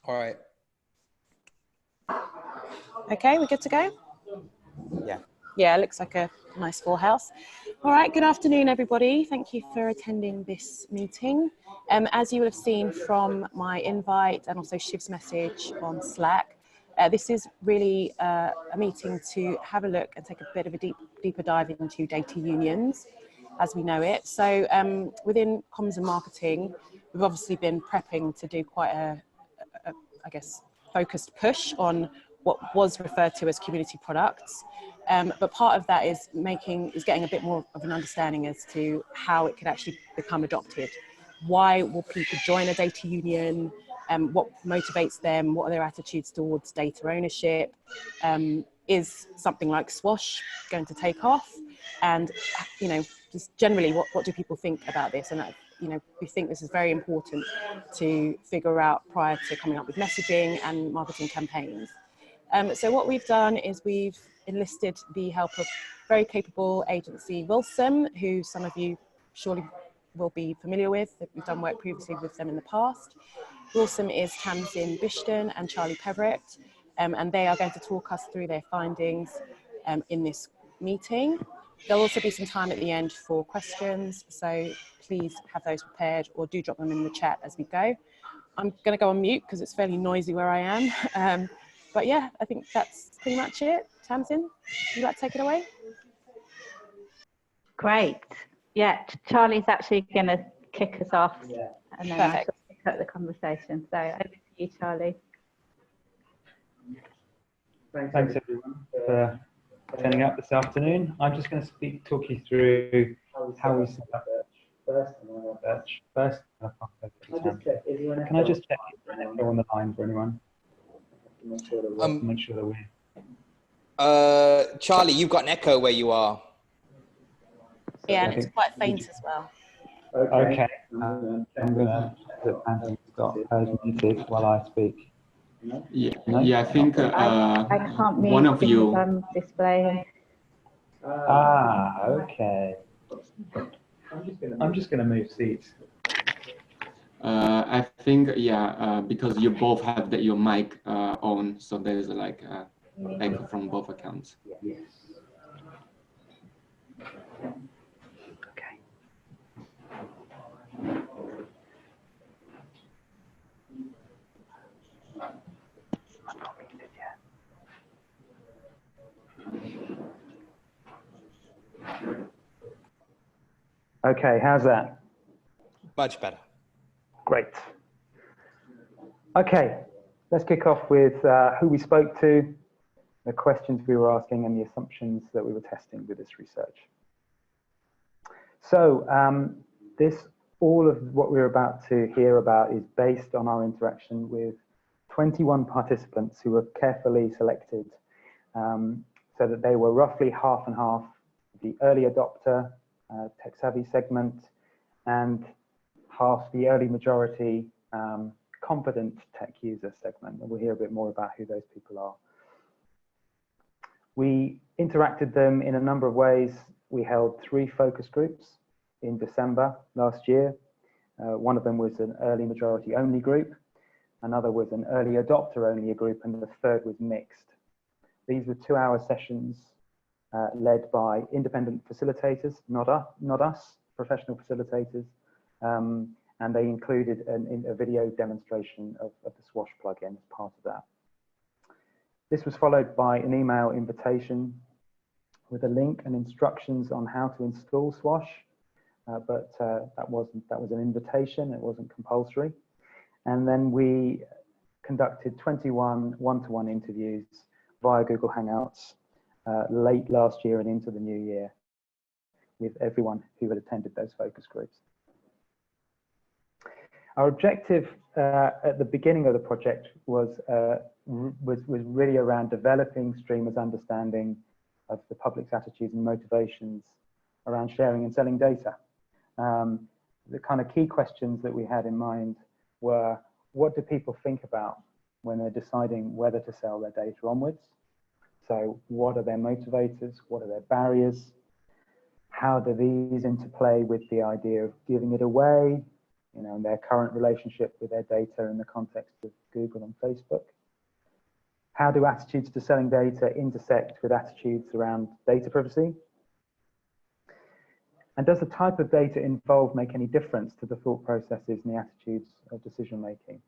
All right. Okay, we're good to go? Yeah. Yeah, it looks like a nice full house. All right, good afternoon, everybody. Thank you for attending this meeting. As you will have seen from my invite and also Shiv's message on Slack, this is really a meeting to have a look and take a bit of a deeper dive into data unions as we know it. So within comms and marketing, we've obviously been prepping to do quite I guess, focused push on what was referred to as community products. But part of that is getting a bit more of an understanding as to how it could actually become adopted. Why will people join a data union? What motivates them? What are their attitudes towards data ownership? Is something like Swash going to take off? And, you know, just generally, what do people think about this? And, you know, we think this is very important to figure out prior to coming up with messaging and marketing campaigns. So what we've done is we've enlisted the help of very capable agency Wilson, who some of you surely will be familiar with. We've done work previously with them in the past. Wilson is Tamsin Bishton and Charlie Peverett, and they are going to talk us through their findings in this meeting. There'll also be some time at the end for questions, so please have those prepared or do drop them in the chat as we go. I'm going to go on mute because it's fairly noisy where I am. But yeah, I think that's pretty much it. Tamsin, would you like to take it away? Great. Yeah, Charlie's actually going to kick us off, and then I shall pick up the conversation. So over to you, Charlie. Thanks everyone for turning up this afternoon. I'm just going to talk you through how we set up first. Can I just check if there's an echo on the line for anyone? Make sure that we're... Charlie, you've got an echo where you are. Yeah, and it's quite faint as well. Okay. I'm going to put Anthony's got hers muted while I speak. Yeah, I think I can't mute one of you. I'm displaying. Okay. I'm just going to move seats. I think, because you both have your mic on, so there's like echo from both accounts. Yes. Okay, how's that? Much better. Great. Okay, let's kick off with who we spoke to, the questions we were asking, and the assumptions that we were testing with this research. So all of what we're about to hear about is based on our interaction with 21 participants who were carefully selected so that they were roughly half and half the early adopter tech-savvy segment and half the early majority confident tech user segment. And we'll hear a bit more about who those people are. We interacted them in a number of ways. We held 3 focus groups in December last year. One of them was an early majority only group. Another was an early adopter only group, and the third was mixed. These were 2-hour sessions led by independent facilitators, not us, professional facilitators, and they included a video demonstration of the Swash plugin as part of that. This was followed by an email invitation with a link and instructions on how to install Swash, but that was an invitation, it wasn't compulsory. And then we conducted 21 one-to-one interviews via Google Hangouts late last year and into the new year with everyone who had attended those focus groups. Our objective at the beginning of the project was really around developing streamers' understanding of the public's attitudes and motivations around sharing and selling data. The kind of key questions that we had in mind were, what do people think about when they're deciding whether to sell their data onwards? So what are their motivators? What are their barriers? How do these interplay with the idea of giving it away, and their current relationship with their data in the context of Google and Facebook. How do attitudes to selling data intersect with attitudes around data privacy? And does the type of data involved make any difference to the thought processes and the attitudes of decision making?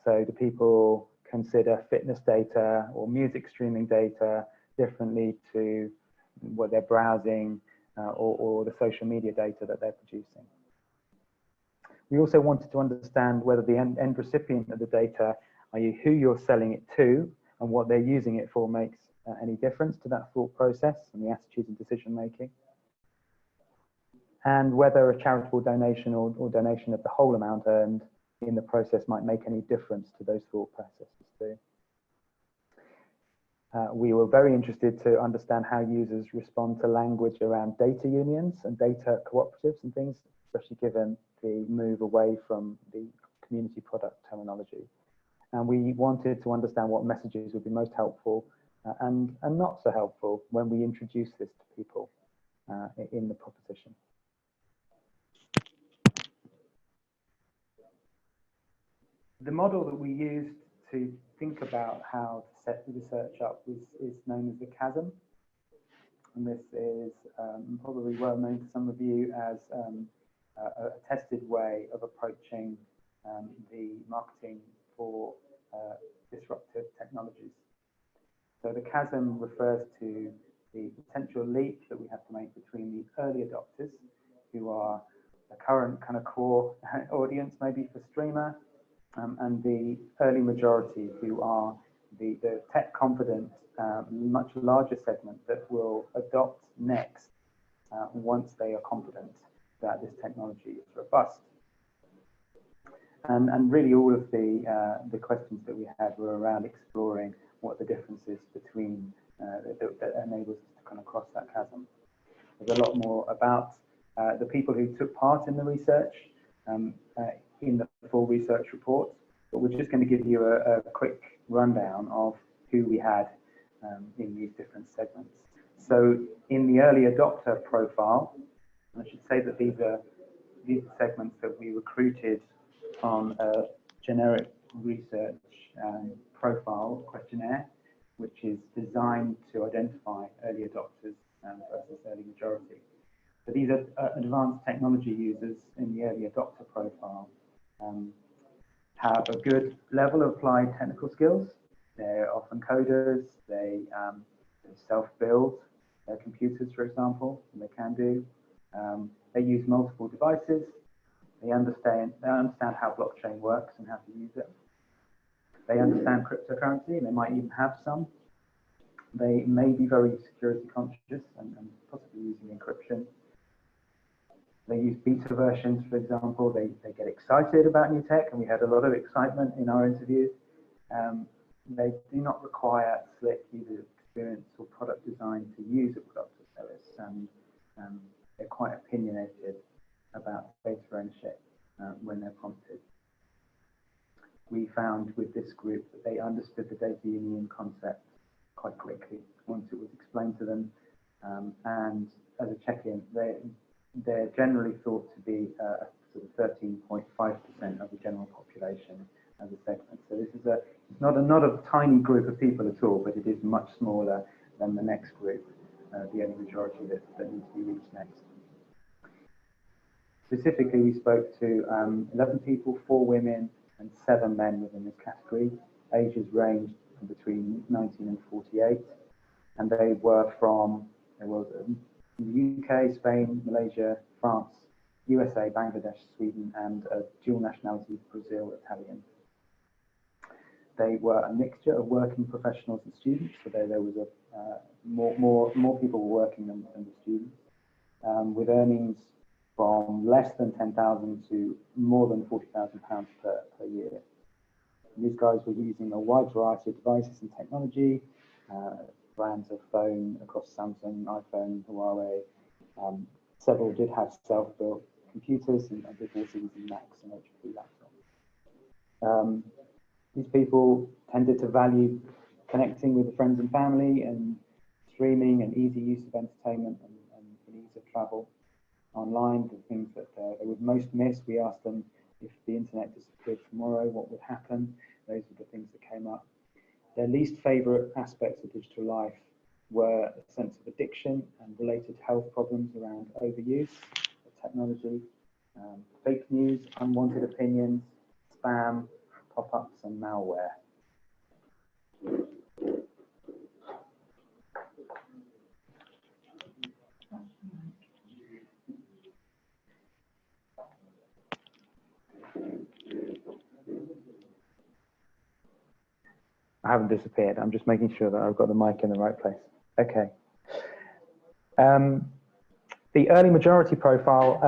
So do people consider fitness data or music streaming data differently to what they're browsing or the social media data that they're producing? We also wanted to understand whether the end recipient of the data, i.e. who you're selling it to and what they're using it for, makes any difference to that thought process and the attitudes and decision making. And whether a charitable donation or donation of the whole amount earned in the process might make any difference to those thought processes too. We were very interested to understand how users respond to language around data unions and data cooperatives and things, especially given the move away from the community product terminology. And we wanted to understand what messages would be most helpful and not so helpful when we introduce this to people in the proposition. The model that we used to think about how to set the research up is known as the chasm. And this is probably well known to some of you as a tested way of approaching the marketing for disruptive technologies. So the chasm refers to the potential leap that we have to make between the early adopters, who are the current kind of core audience maybe for Streamer, and the early majority, who are the tech confident, much larger segment that will adopt next once they are confident that this technology is robust. And really all of the questions that we had were around exploring what the differences between that enables us to kind of cross that chasm. There's a lot more about the people who took part in the research in the full research report, but we're just going to give you a quick rundown of who we had in these different segments. So in the early adopter profile, I should say that these are segments that we recruited on a generic research profile questionnaire, which is designed to identify early adopters versus early majority. So these are advanced technology users in the early adopter profile, have a good level of applied technical skills. They're often coders, they self-build their computers, for example, and they can do. They use multiple devices. They understand how blockchain works and how to use it. They understand cryptocurrency, and they might even have some. They may be very security conscious and possibly using encryption. They use beta versions, for example. They get excited about new tech, and we had a lot of excitement in our interviews. They do not require slick user experience or product design to use a product or service, and they're quite opinionated about data ownership when they're prompted. We found with this group that they understood the data union concept quite quickly once it was explained to them, and as a check-in, they're generally thought to be sort of 13.5% of the general population as a segment. So this is it's not a tiny group of people at all, but it is much smaller than the next group, the early majority that needs to be reached next. Specifically, we spoke to 11 people, 4 women and 7 men within this category. Ages ranged from between 19 and 48, and they were from the UK, Spain, Malaysia, France, USA, Bangladesh, Sweden, and a dual nationality, Brazil, Italian. They were a mixture of working professionals and students, so there was more people were working than the students, with earnings from less than 10,000 to more than £40,000 per year. And these guys were using a wide variety of devices and technology, brands of phone across Samsung, iPhone, Huawei. Several did have self-built computers, and did also using Macs and HP laptops. These people tended to value connecting with friends and family, and streaming and easy use of entertainment and ease of travel online. The things that they would most miss, we asked them if the internet disappeared tomorrow, what would happen? Those were the things that came up. Their least favourite aspects of digital life were a sense of addiction and related health problems around overuse of technology, fake news, unwanted opinions, spam, pop-ups and malware. I haven't disappeared. I'm just making sure that I've got the mic in the right place. Okay. The early majority profile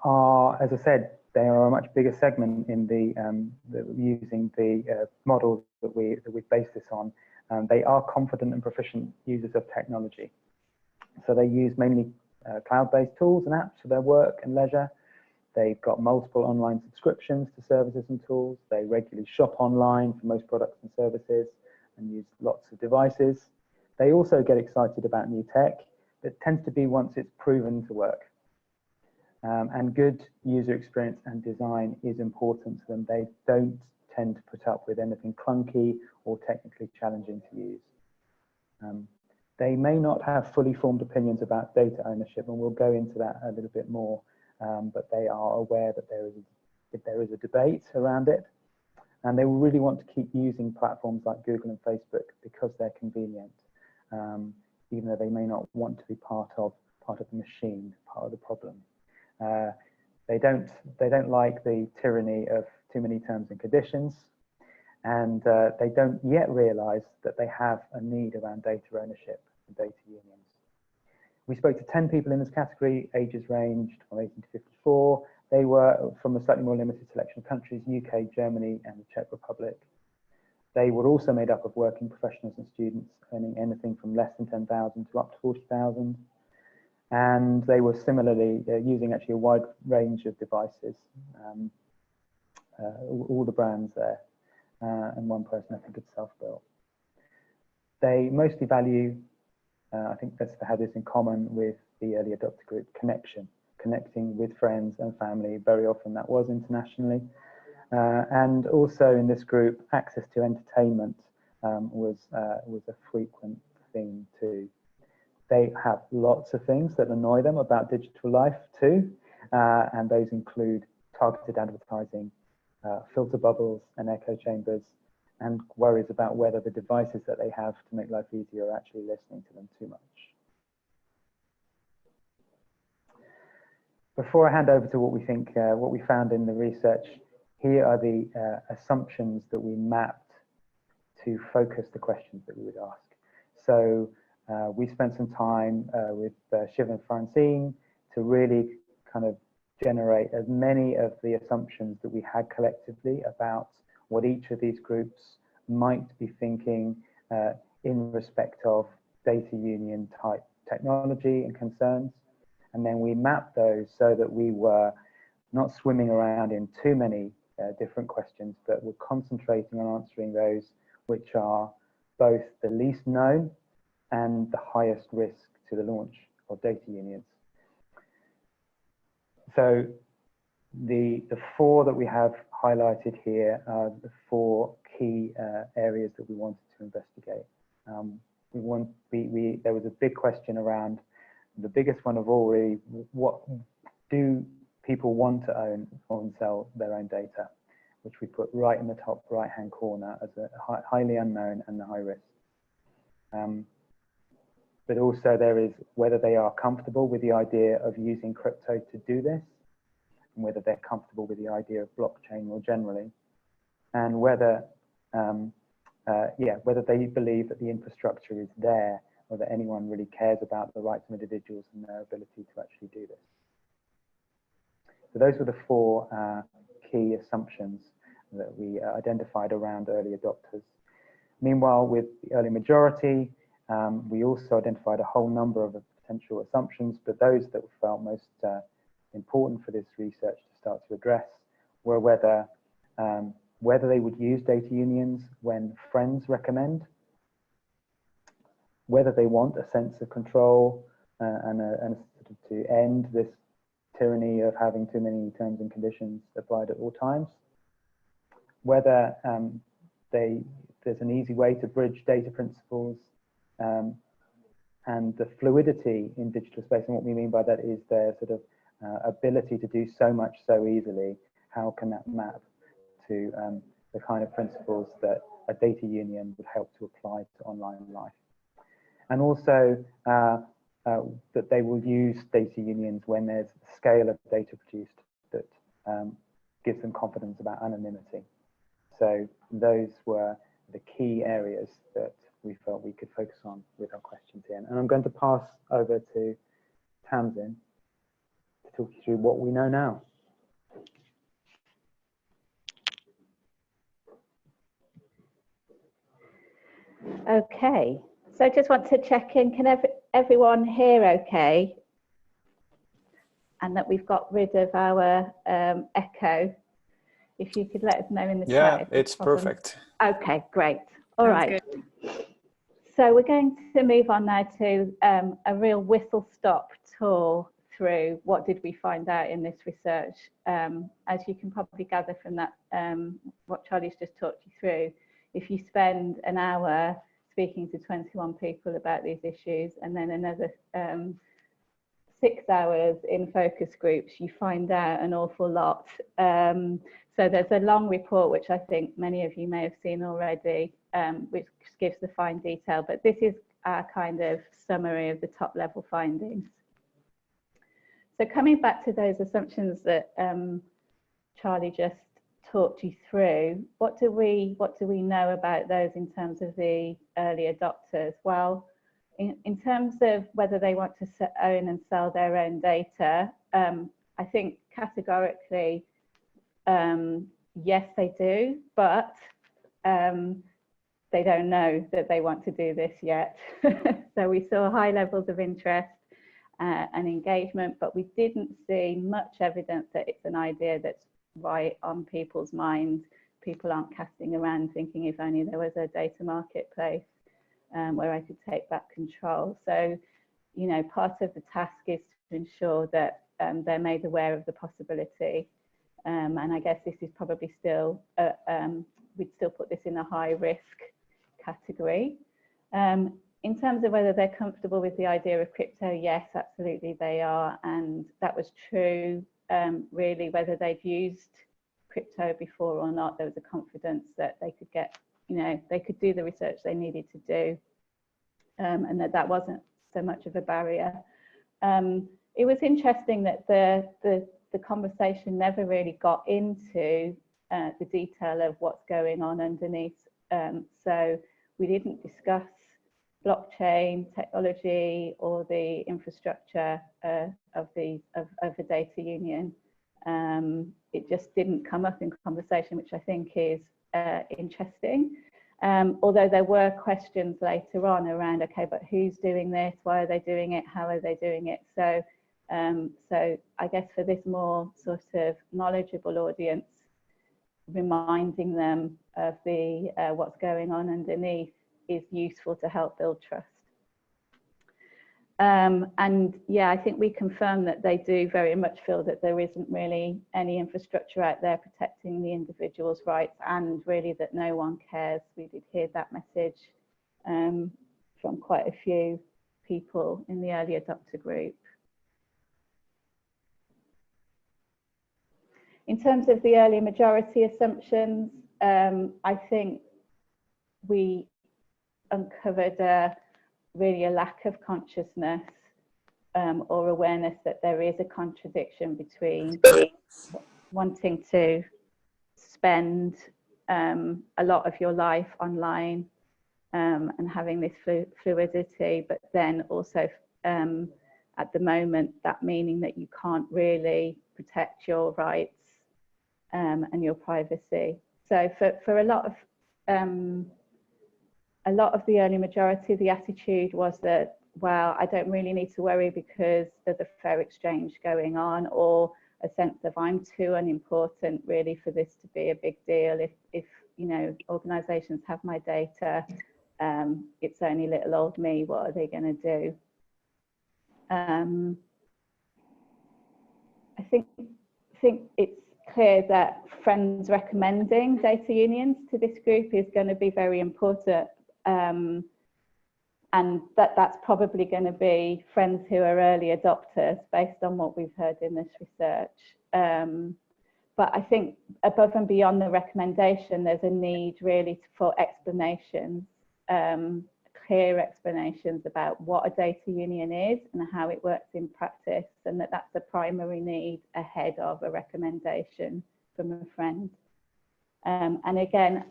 are, as I said, they are a much bigger segment in using the model that we base this on. They are confident and proficient users of technology. So they use mainly cloud-based tools and apps for their work and leisure. They've got multiple online subscriptions to services and tools. They regularly shop online for most products and services and use lots of devices. They also get excited about new tech. It tends to be once it's proven to work. And good user experience and design is important to them. They don't tend to put up with anything clunky or technically challenging to use. They may not have fully formed opinions about data ownership, and we'll go into that a little bit more, but they are aware that there is a debate around it, and they will really want to keep using platforms like Google and Facebook because they're convenient, even though they may not want to be part of the machine, part of the problem. They don't like the tyranny of too many terms and conditions, and they don't yet realize that they have a need around data ownership and data unions. We spoke to 10 people in this category, ages ranged from 18 to 54. They were from a slightly more limited selection of countries, UK, Germany, and the Czech Republic. They were also made up of working professionals and students earning anything from less than 10,000 to up to 40,000. And they were similarly using actually a wide range of devices, all the brands there, and one person I think had self-built. They mostly value, I think that's to have this in common with the early adopter group, connecting with friends and family. Very often that was internationally. And also in this group, access to entertainment was a frequent theme too. They have lots of things that annoy them about digital life too, and those include targeted advertising, filter bubbles and echo chambers, and worries about whether the devices that they have to make life easier are actually listening to them too much. Before I hand over to what we think, what we found in the research, here are the assumptions that we mapped to focus the questions that we would ask. So we spent some time with Shiv and Francine to really kind of generate as many of the assumptions that we had collectively about what each of these groups might be thinking in respect of data union type technology and concerns. And then we mapped those so that we were not swimming around in too many different questions, but we're concentrating on answering those which are both the least known and the highest risk to the launch of data unions. So the four that we have highlighted here are the four key areas that we wanted to investigate. There was a big question around the biggest one of all, really, what do people want to own or sell their own data, which we put right in the top right-hand corner as a highly unknown and the high risk. But also there is whether they are comfortable with the idea of using crypto to do this, and whether they're comfortable with the idea of blockchain more generally, and whether whether they believe that the infrastructure is there, or that anyone really cares about the rights of individuals and their ability to actually do this. So those were the four key assumptions that we identified around early adopters. Meanwhile, with the early majority, we also identified a whole number of potential assumptions, but those that felt most important for this research to start to address were whether they would use data unions when friends recommend, whether they want a sense of control and to end this tyranny of having too many terms and conditions applied at all times, whether there's an easy way to bridge data principles, and the fluidity in digital space. And what we mean by that is their sort of ability to do so much so easily. How can that map to the kind of principles that a data union would help to apply to online life? And also that they will use data unions when there's a scale of data produced that gives them confidence about anonymity. So those were the key areas that we felt we could focus on with our questions here. And I'm going to pass over to Tamsin to talk you through what we know now. Okay, so I just want to check in, can everyone hear okay? And that we've got rid of our echo. If you could let us know in the chat. Yeah, it's perfect. Okay, great. All right. So we're going to move on now to a real whistle-stop tour through what did we find out in this research. As you can probably gather from that, what Charlie's just talked you through, if you spend an hour speaking to 21 people about these issues and then another 6 hours in focus groups, you find out an awful lot. So there's a long report, which I think many of you may have seen already, which gives the fine detail, but this is our kind of summary of the top level findings. So coming back to those assumptions that Charlie just talked you through, what do we know about those in terms of the early adopters? Well, in terms of whether they want to own and sell their own data, I think categorically, yes, they do, but they don't know that they want to do this yet. So we saw high levels of interest and engagement, but we didn't see much evidence that it's an idea that's right on people's minds. People aren't casting around thinking if only there was a data marketplace where I could take back control. So, you know, part of the task is to ensure that they're made aware of the possibility. And I guess this is probably still, we'd still put this in a high risk category. In terms of whether they're comfortable with the idea of crypto, yes, absolutely they are. And that was true, really, whether they'd used crypto before or not, there was a confidence that they could get, you know, they could do the research they needed to do, and that wasn't so much of a barrier. It was interesting that the conversation never really got into the detail of what's going on underneath. So we didn't discuss blockchain technology or the infrastructure of a data union. It just didn't come up in conversation, which I think is interesting. Although there were questions later on around, okay, but who's doing this? Why are they doing it? How are they doing it? So, so I guess for this more sort of knowledgeable audience, reminding them of the what's going on underneath is useful to help build trust. And yeah, I think we confirm that they do very much feel that there isn't really any infrastructure out there protecting the individual's rights, and really that no one cares. We did hear that message from quite a few people in the early adopter group. In terms of the early majority assumptions, I think we uncovered really a lack of consciousness or awareness that there is a contradiction between wanting to spend a lot of your life online and having this fluidity, but then also at the moment that meaning that you can't really protect your rights and your privacy. So for a lot of the early majority, the attitude was that, well, I don't really need to worry because there's a fair exchange going on, or a sense of I'm too unimportant really for this to be a big deal. If you know, organizations have my data, it's only little old me, what are they going to do? I think it's clear that friends recommending data unions to this group is going to be very important, and that's probably going to be friends who are early adopters based on what we've heard in this research. But I think above and beyond the recommendation, there's a need really for explanations, clear explanations about what a data union is and how it works in practice, and that's a primary need ahead of a recommendation from a friend. And again,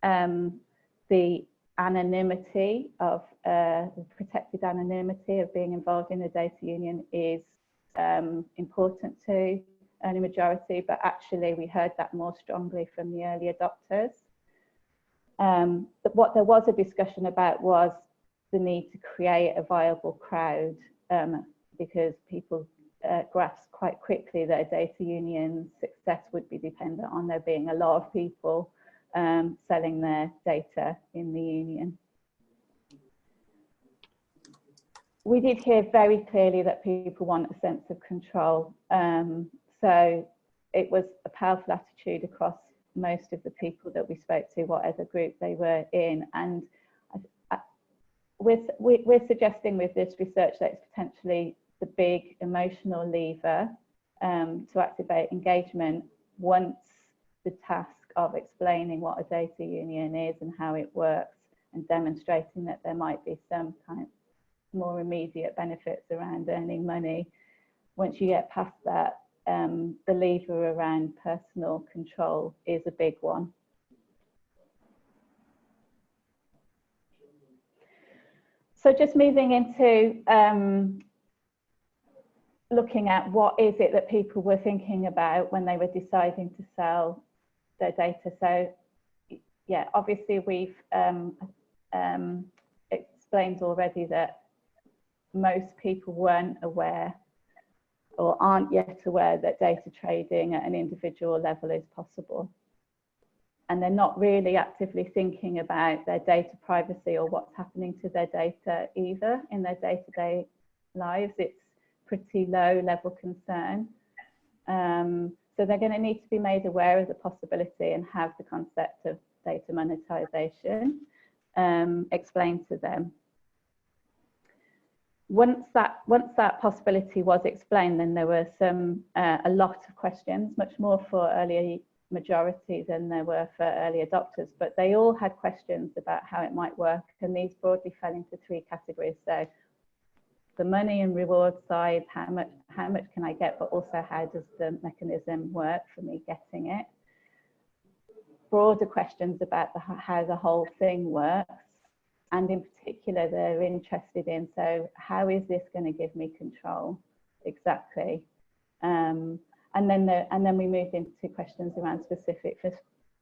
the anonymity of the protected anonymity of being involved in a data union is important to early majority, but actually we heard that more strongly from the early adopters. But what there was a discussion about was the need to create a viable crowd, because people grasped quite quickly that a data union's success would be dependent on there being a lot of people selling their data in the union. We did hear very clearly that people want a sense of control. So it was a powerful attitude across most of the people that we spoke to, whatever group they were in. And we're suggesting with this research that it's potentially the big emotional lever to activate engagement once the task of explaining what a data union is and how it works and demonstrating that there might be some kind of more immediate benefits around earning money. Once you get past that, the lever around personal control is a big one. So just moving into looking at what is it that people were thinking about when they were deciding to sell their data. So yeah, obviously we've explained already that most people weren't aware or aren't yet aware that data trading at an individual level is possible. And they're not really actively thinking about their data privacy or what's happening to their data either in their day-to-day lives. It's pretty low level concern. So they're going to need to be made aware of the possibility and have the concept of data monetization explained to them. Once that possibility was explained, then there were a lot of questions, much more for early majority than there were for early adopters, but they all had questions about how it might work, and these broadly fell into three categories. So the money and reward side, how much can I get, but also how does the mechanism work for me getting it? Broader questions about how the whole thing works. And in particular, they're interested in, so how is this going to give me control exactly? And then we moved into questions around specific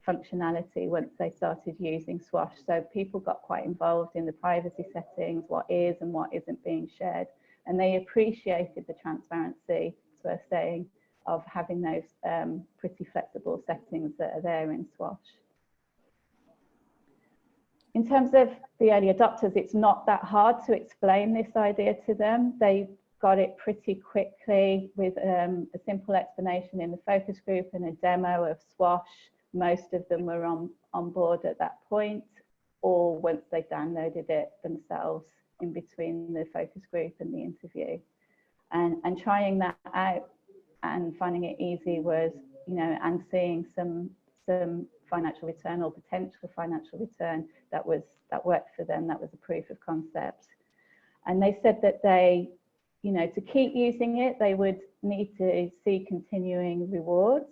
functionality once they started using Swash. So people got quite involved in the privacy settings, what is and what isn't being shared. And they appreciated the transparency, as we're saying, of having those pretty flexible settings that are there in Swash. In terms of the early adopters, it's not that hard to explain this idea to them. They got it pretty quickly with a simple explanation in the focus group and a demo of Swash. Most of them were on board at that point, or once they downloaded it themselves in between the focus group and the interview. And trying that out and finding it easy was, and seeing some financial return or potential financial return that worked for them. That was a proof of concept. And they said that they, to keep using it, they would need to see continuing rewards,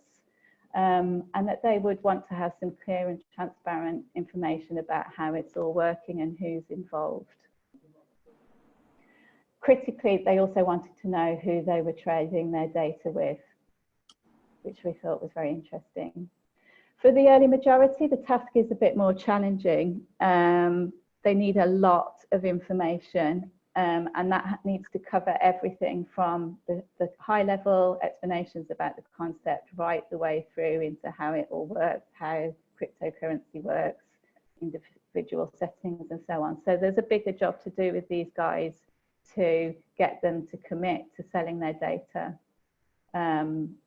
and that they would want to have some clear and transparent information about how it's all working and who's involved. Critically, they also wanted to know who they were trading their data with, which we thought was very interesting. For the early majority, the task is a bit more challenging. They need a lot of information, and that needs to cover everything from the high-level explanations about the concept right the way through into how it all works, how cryptocurrency works, individual settings and so on. So there's a bigger job to do with these guys to get them to commit to selling their data.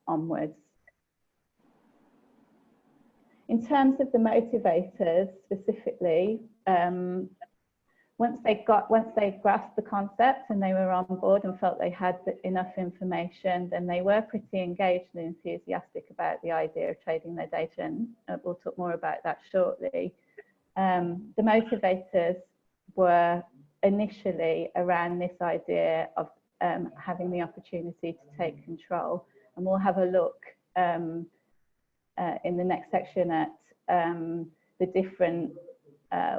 onwards. In terms of the motivators specifically, once they grasped the concept and they were on board and felt they had enough information, then they were pretty engaged and enthusiastic about the idea of trading their data, and we'll talk more about that shortly. The motivators were initially around this idea of having the opportunity to take control, and we'll have a look in the next section at the different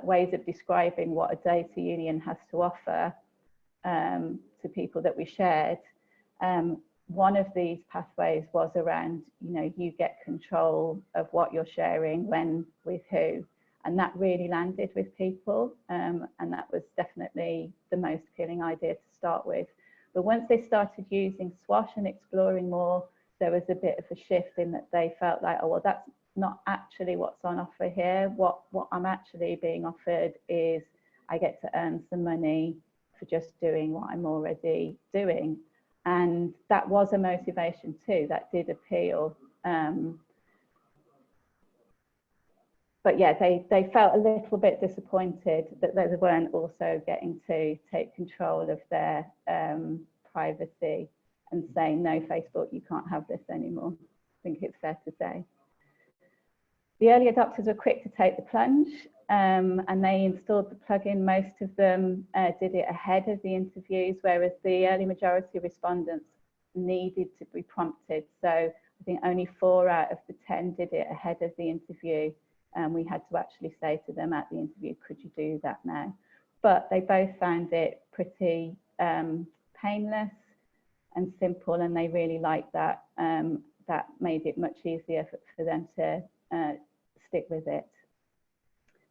ways of describing what a data union has to offer to people that we shared. One of these pathways was around, you get control of what you're sharing, when, with who, and that really landed with people, and that was definitely the most appealing idea to start with. But once they started using Swash and exploring more, there was a bit of a shift in that they felt like, oh, well, that's not actually what's on offer here. What I'm actually being offered is I get to earn some money for just doing what I'm already doing. And that was a motivation too, that did appeal. But yeah, they felt a little bit disappointed that they weren't also getting to take control of their privacy and saying, no, Facebook, you can't have this anymore. I think it's fair to say. The early adopters were quick to take the plunge, and they installed the plugin. Most of them did it ahead of the interviews, whereas the early majority of respondents needed to be prompted. So I think only 4 out of the 10 did it ahead of the interview. And we had to actually say to them at the interview, could you do that now? But they both found it pretty painless and simple, and they really liked that. That made it much easier for them to stick with it.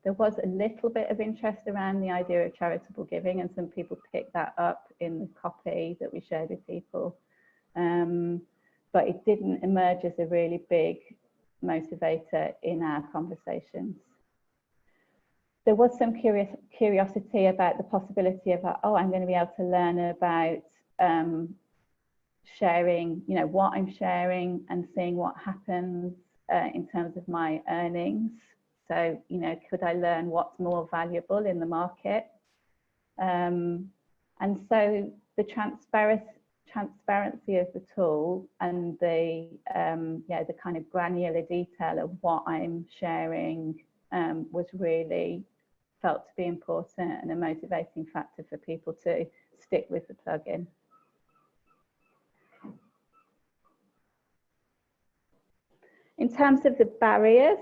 There was a little bit of interest around the idea of charitable giving, and some people picked that up in the copy that we shared with people. But it didn't emerge as a really big motivator in our conversations. There was some curiosity about the possibility of, oh, I'm going to be able to learn about sharing, what I'm sharing and seeing what happens in terms of my earnings. So, could I learn what's more valuable in the market? And so the transparency of the tool and the kind of granular detail of what I'm sharing was really felt to be important and a motivating factor for people to stick with the plugin. In terms of the barriers,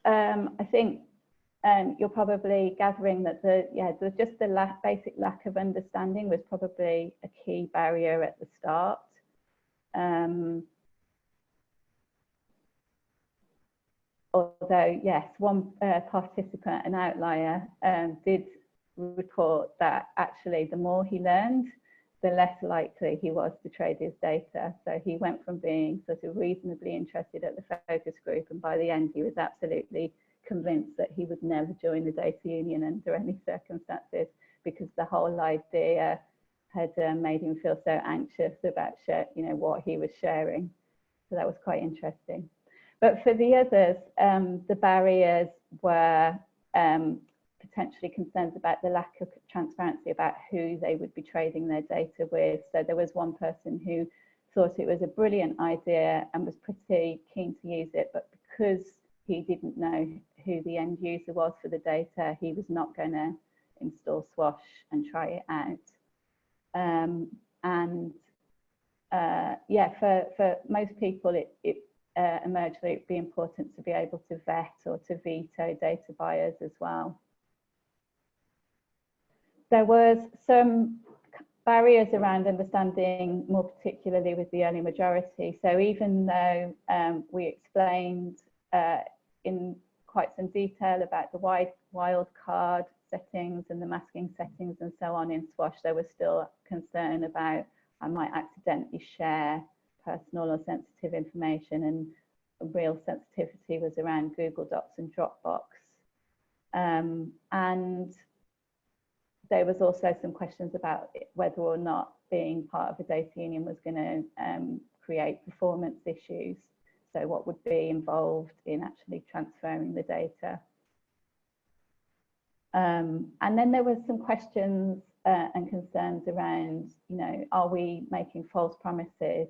I think you're probably gathering that just the basic lack of understanding was probably a key barrier at the start. Although, yes, one participant, an outlier, did report that actually the more he learned, the less likely he was to trade his data. So he went from being sort of reasonably interested at the focus group, and by the end he was absolutely convinced that he would never join the data union under any circumstances, because the whole idea had made him feel so anxious about what he was sharing. So that was quite interesting. But for the others, the barriers were potentially concerns about the lack of transparency about who they would be trading their data with. So there was one person who thought it was a brilliant idea and was pretty keen to use it, but because he didn't know who the end user was for the data, he was not going to install Swash and try it out. For most people, it emerged that it'd be important to be able to vet or to veto data buyers as well. There was some barriers around understanding, more particularly with the early majority. So even though we explained in quite some detail about the wildcard settings and the masking settings and so on in Swash, there was still concern about I might accidentally share personal or sensitive information, and real sensitivity was around Google Docs and Dropbox. And there was also some questions about whether or not being part of a data union was going to create performance issues. So what would be involved in actually transferring the data? And then there were some questions and concerns around, you know, are we making false promises,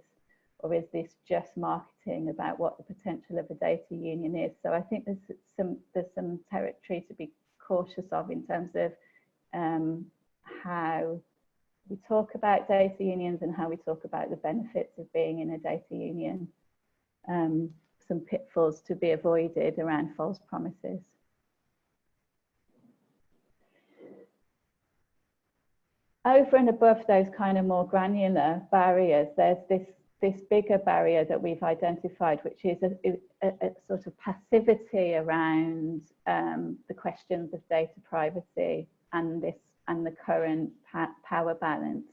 or is this just marketing about what the potential of a data union is? So I think there's some territory to be cautious of in terms of how we talk about data unions and how we talk about the benefits of being in a data union. Some pitfalls to be avoided around false promises. Over and above those kind of more granular barriers, there's this bigger barrier that we've identified, which is a sort of passivity around the questions of data privacy and the current power balance.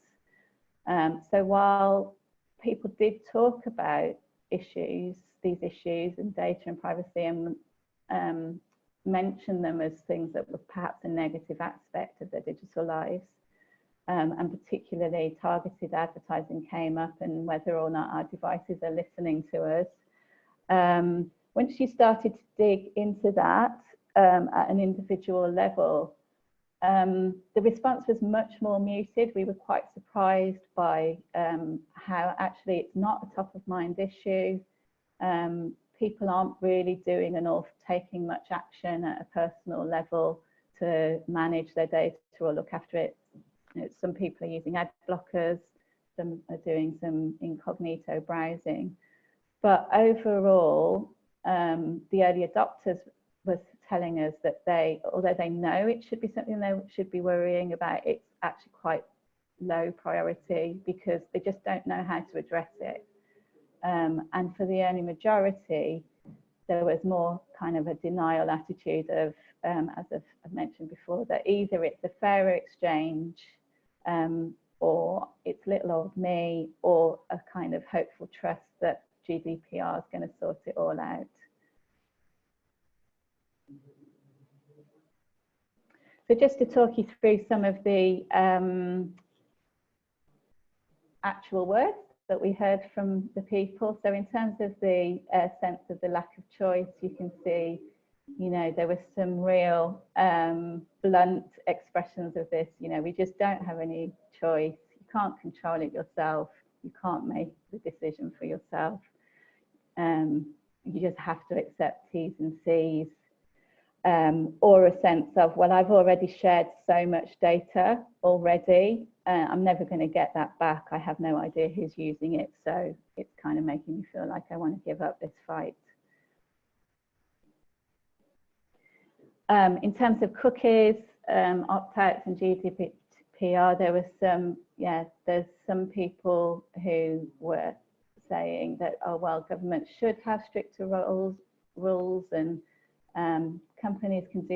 So while people did talk about these issues and data and privacy, and mention them as things that were perhaps a negative aspect of their digital lives, and particularly targeted advertising came up, and whether or not our devices are listening to us. Once you started to dig into that at an individual level, the response was much more muted. We were quite surprised by how actually it's not a top of mind issue. People aren't really doing taking much action at a personal level to manage their data or look after it. You know, some people are using ad blockers, some are doing some incognito browsing. But overall, the early adopters was telling us that although they know it should be something they should be worrying about, it's actually quite low priority because they just don't know how to address it. And for the early majority, there was more kind of a denial attitude of, as I've mentioned before, that either it's a fairer exchange, or it's little old me, or a kind of hopeful trust that GDPR is going to sort it all out. So just to talk you through some of the actual words that we heard from the people. So in terms of the sense of the lack of choice, you can see, you know, there was some real blunt expressions of this. You know, we just don't have any choice. You can't control it yourself. You can't make the decision for yourself. You just have to accept T's and C's. Or a sense of, well, I've already shared so much data already. I'm never going to get that back. I have no idea who's using it. So it's kind of making me feel like I want to give up this fight. In terms of cookies, opt-outs and GDPR, there was there's some people who were saying that, oh, well, governments should have stricter rules and companies can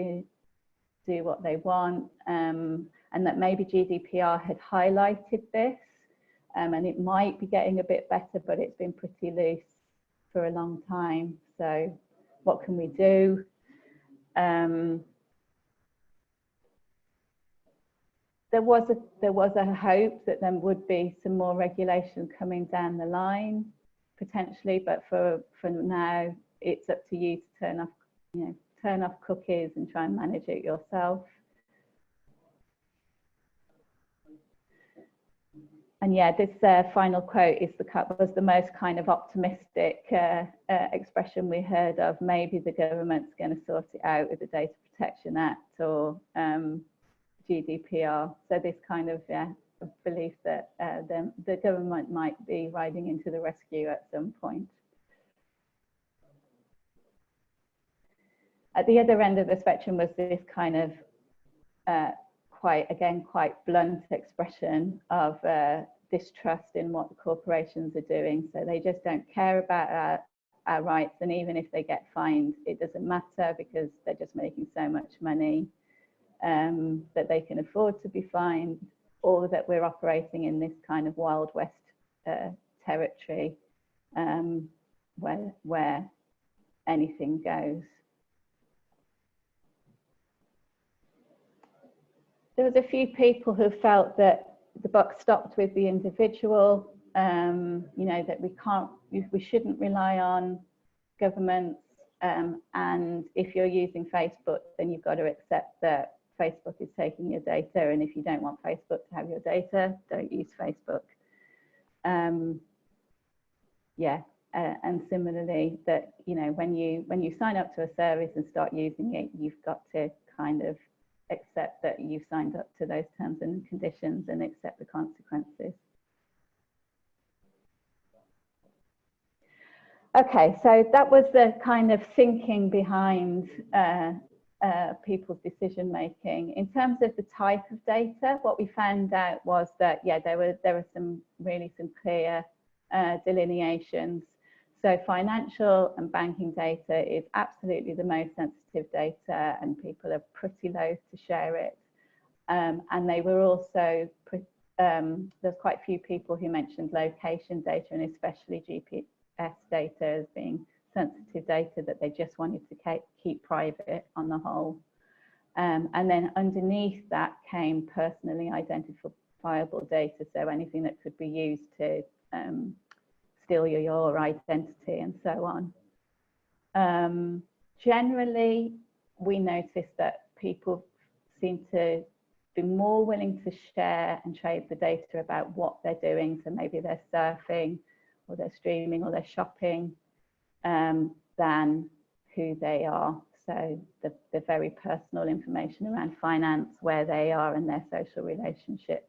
do what they want, and that maybe GDPR had highlighted this, and it might be getting a bit better, but it's been pretty loose for a long time. So what can we do? There was a hope that there would be some more regulation coming down the line, potentially, but for now, it's up to you to turn off cookies and try and manage it yourself. And yeah, this final quote was the most kind of optimistic expression we heard of. Maybe the government's going to sort it out with the Data Protection Act or GDPR. So this kind of belief that the government might be riding into the rescue at some point. At the other end of the spectrum was this kind of quite blunt expression of distrust in what the corporations are doing. So they just don't care about our rights, and even if they get fined, it doesn't matter because they're just making so much money that they can afford to be fined, or that we're operating in this kind of Wild West territory where anything goes. There was a few people who felt that the buck stopped with the individual, you know, that we shouldn't rely on governments, and if you're using Facebook, then you've got to accept that Facebook is taking your data, and if you don't want Facebook to have your data, don't use Facebook. And similarly, that, you know, when you sign up to a service and start using it, you've got to kind of accept that you've signed up to those terms and conditions and accept the consequences. Okay, so that was the kind of thinking behind people's decision making. In terms of the type of data, what we found out was that, yeah, there were some clear delineations. So financial and banking data is absolutely the most sensitive data, and people are pretty loath to share it. And they were also, there's quite a few people who mentioned location data, and especially GPS data as being sensitive data that they just wanted to keep private on the whole. And then underneath that came personally identifiable data, so anything that could be used to steal your identity and so on. Generally, we noticed that people seem to be more willing to share and trade the data about what they're doing. So maybe they're surfing or they're streaming or they're shopping, than who they are. So the very personal information around finance, where they are and their social relationships.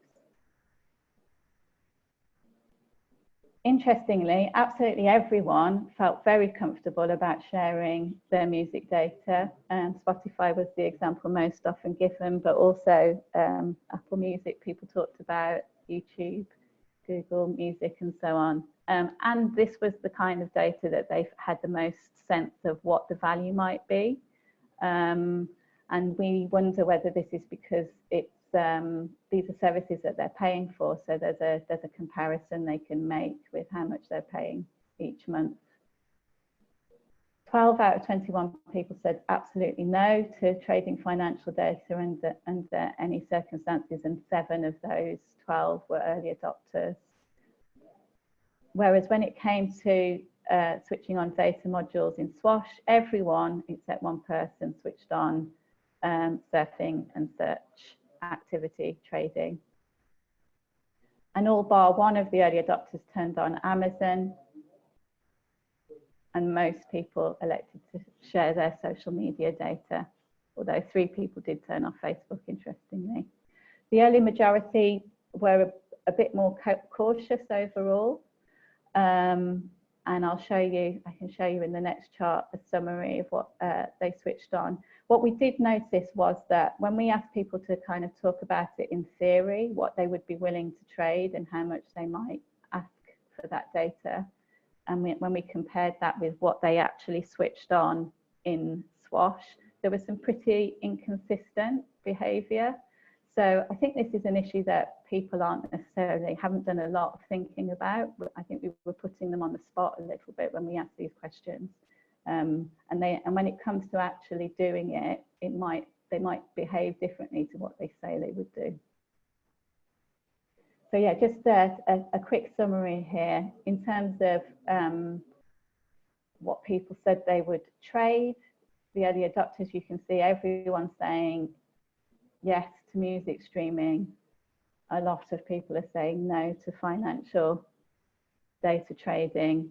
Interestingly, absolutely everyone felt very comfortable about sharing their music data. Spotify was the example most often given, but also Apple Music, people talked about YouTube, Google Music, and so on. And this was the kind of data that they've had the most sense of what the value might be. And we wonder whether this is because it's these are services that they're paying for, so there's a comparison they can make with how much they're paying each month. 12 out of 21 people said absolutely no to trading financial data under any circumstances, and 7 of those 12 were early adopters. Whereas when it came to switching on data modules in Swash, everyone except one person switched on surfing and search activity trading. And all bar one of the early adopters turned on Amazon, and most people elected to share their social media data, although 3 people did turn off Facebook, interestingly. The early majority were a bit more cautious overall, and I'll show you, I can show you in the next chart a summary of what they switched on. What we did notice was that when we asked people to kind of talk about it in theory, what they would be willing to trade and how much they might ask for that data, and when we compared that with what they actually switched on in Swash, there was some pretty inconsistent behaviour. So I think this is an issue that people haven't done a lot of thinking about. I think we were putting them on the spot a little bit when we asked these questions. And when it comes to actually doing it, they might behave differently to what they say they would do. So yeah, just a quick summary here in terms of what people said they would trade. The early adopters, you can see everyone saying yes to music streaming. A lot of people are saying no to financial data trading,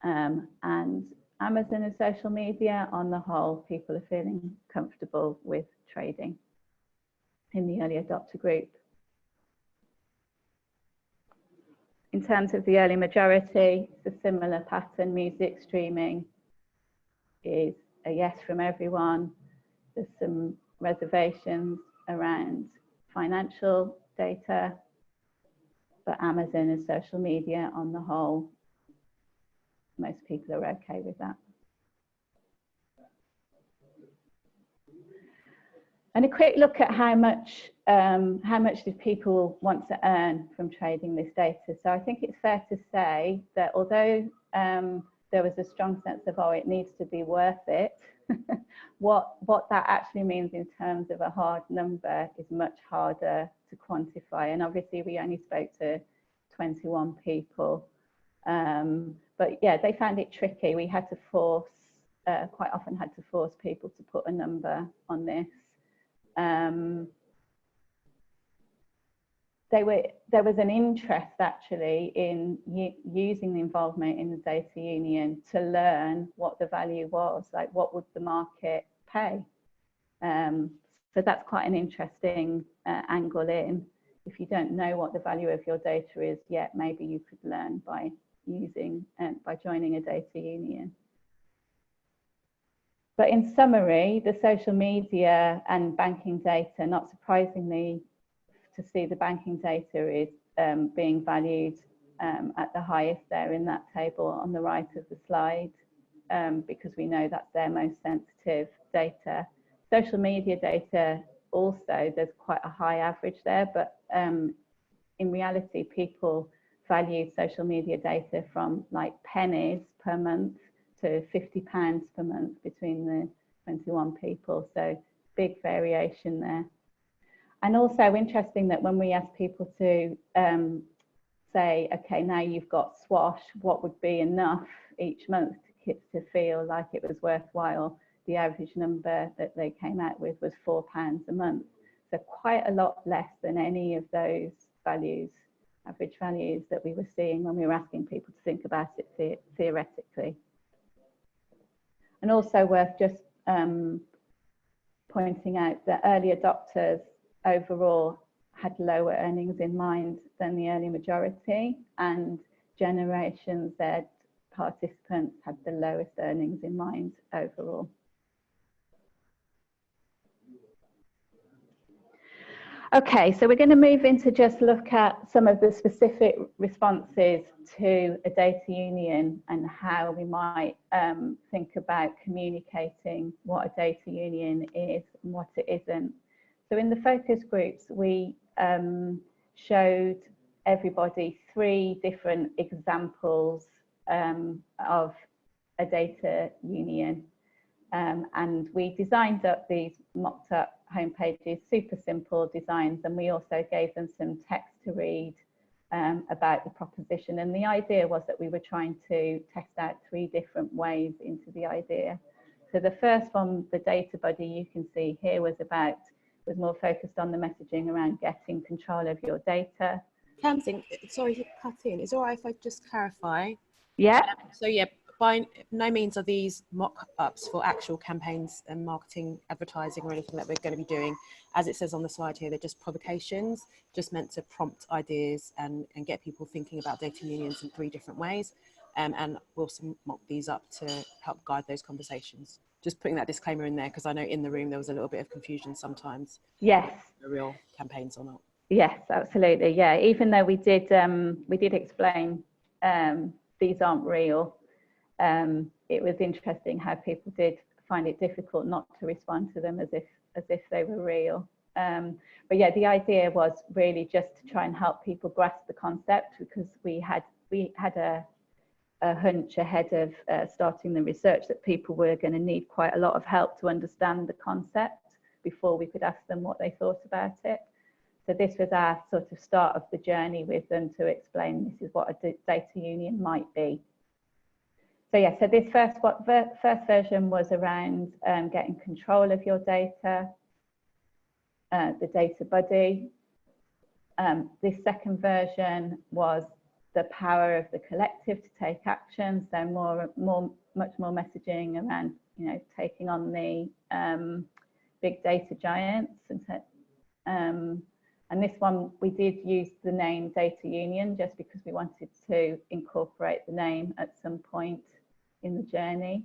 and Amazon and social media, on the whole, people are feeling comfortable with trading in the early adopter group. In terms of the early majority, it's a similar pattern. Music streaming is a yes from everyone. There's some reservations around financial data, but Amazon and social media on the whole, most people are okay with that. And a quick look at how much do people want to earn from trading this data. So I think it's fair to say that although there was a strong sense of, oh, it needs to be worth it, what that actually means in terms of a hard number is much harder to quantify. And obviously we only spoke to 21 people. But yeah, they found it tricky. We had to force, quite often had to force people to put a number on this. There was an interest actually in using the involvement in the data union to learn what the value was, like what would the market pay. So that's quite an interesting angle in. If you don't know what the value of your data is yet, maybe you could learn by joining a data union. But in summary, the social media and banking data, not surprisingly, to see the banking data is being valued at the highest there in that table on the right of the slide, because we know that's their most sensitive data. Social media data also, there's quite a high average there, but in reality, people value social media data from like pennies per month to £50 per month between the 21 people. So big variation there. And also interesting that when we ask people to say, okay, now you've got Swash, what would be enough each month to feel like it was worthwhile? The average number that they came out with was £4 a month. So quite a lot less than any of those values, average values that we were seeing when we were asking people to think about it theoretically. And also worth just pointing out that early adopters overall had lower earnings in mind than the early majority, and Generation Z participants had the lowest earnings in mind overall. Okay, so we're going to move into just look at some of the specific responses to a data union and how we might think about communicating what a data union is and what it isn't. So in the focus groups, we showed everybody 3 different examples of a data union. And we designed up these mocked up homepages, super simple designs, and we also gave them some text to read about the proposition. And the idea was that we were trying to test out 3 different ways into the idea. So the first one, the data buddy, you can see here, was more focused on the messaging around getting control of your data. Tamsin, sorry to cut in. Is it all right if I just clarify? Yeah. So yeah, by no means are these mock-ups for actual campaigns and marketing, advertising, or anything that we're going to be doing. As it says on the slide here, they're just provocations, just meant to prompt ideas and get people thinking about data unions in 3 different ways. And we'll also mock these up to help guide those conversations. Just putting that disclaimer in there, because I know in the room there was a little bit of confusion sometimes. Yes. The real campaigns or not. Yes, absolutely. Yeah, even though we did explain these aren't real, it was interesting how people did find it difficult not to respond to them as if they were real. But yeah, the idea was really just to try and help people grasp the concept, because we had a hunch ahead of starting the research that people were going to need quite a lot of help to understand the concept before we could ask them what they thought about it. So this was our sort of start of the journey with them to explain this is what a data union might be. So yeah, so this first version was around getting control of your data, the data buddy. This second version was the power of the collective to take action. So much more messaging around, taking on the big data giants. And this one, we did use the name data union just because we wanted to incorporate the name at some point in the journey.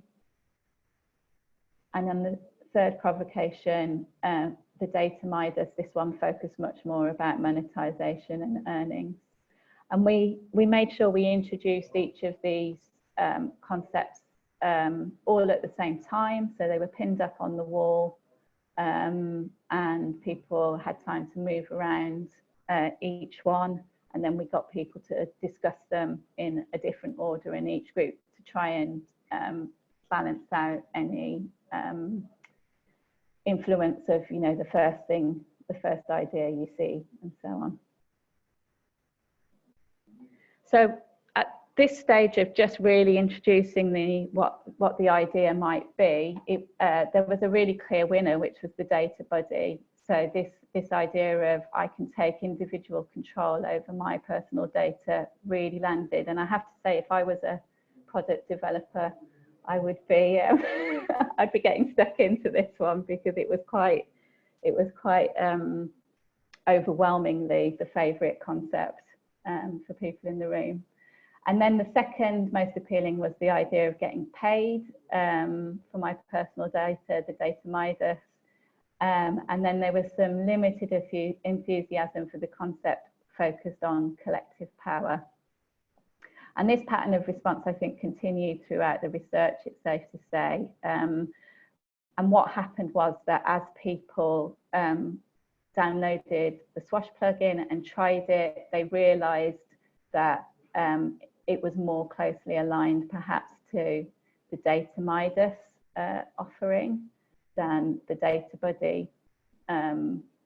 And then the third provocation, the data Midas, this one focused much more about monetization and earnings. And we made sure we introduced each of these concepts all at the same time. So they were pinned up on the wall, and people had time to move around each one. And then we got people to discuss them in a different order in each group to try and balance out any influence of, the first idea you see, and so on. So at this stage of just really introducing the what the idea might be, there was a really clear winner, which was the data buddy. So this idea of I can take individual control over my personal data really landed. And I have to say, if I was a product developer, I would be I'd be getting stuck into this one, because it was quite overwhelmingly the favorite concept for people in the room. And then the second most appealing was the idea of getting paid for my personal data, the data Midas. And then there was some limited enthusiasm for the concept focused on collective power. And this pattern of response, I think, continued throughout the research, it's safe to say. And what happened was that as people downloaded the Swash plugin and tried it, they realized that it was more closely aligned perhaps to the data Midas offering than the data buddy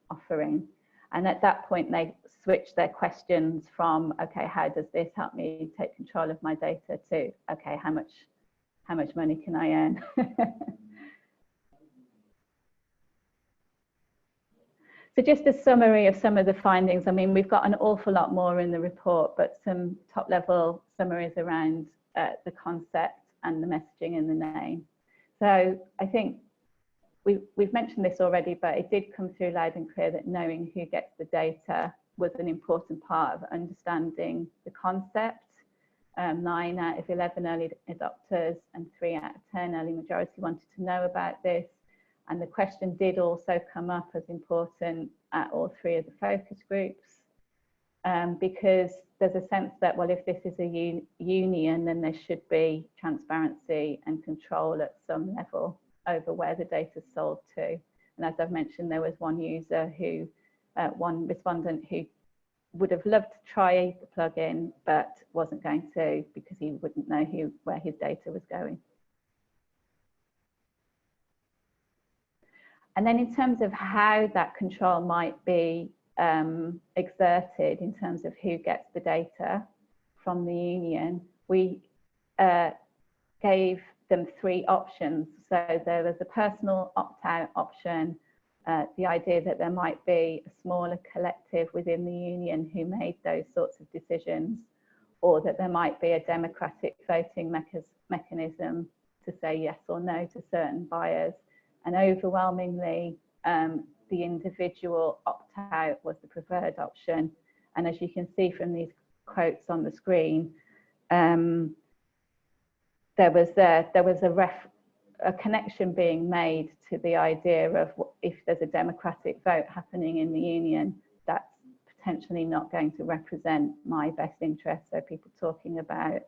offering. And at that point, they switched their questions from, okay, how does this help me take control of my data, to, okay, how much money can I earn? So just a summary of some of the findings. I mean, we've got an awful lot more in the report, but some top level summaries around the concept and the messaging and the name. So I think we've mentioned this already, but it did come through loud and clear that knowing who gets the data was an important part of understanding the concept. 9 out of 11 early adopters and 3 out of 10 early majority wanted to know about this. And the question did also come up as important at all 3 of the focus groups, because there's a sense that, well, if this is a union, then there should be transparency and control at some level over where the data is sold to. And as I've mentioned, there was one user who, one respondent who would have loved to try the plugin, but wasn't going to, because he wouldn't know where his data was going. And then in terms of how that control might be exerted in terms of who gets the data from the union, we gave them 3 options. So there was a personal opt-out option, the idea that there might be a smaller collective within the union who made those sorts of decisions, or that there might be a democratic voting mechanism to say yes or no to certain buyers. And overwhelmingly, the individual opt-out was the preferred option. And as you can see from these quotes on the screen, there was a connection being made to the idea of, if there's a democratic vote happening in the union, that's potentially not going to represent my best interest. So people talking about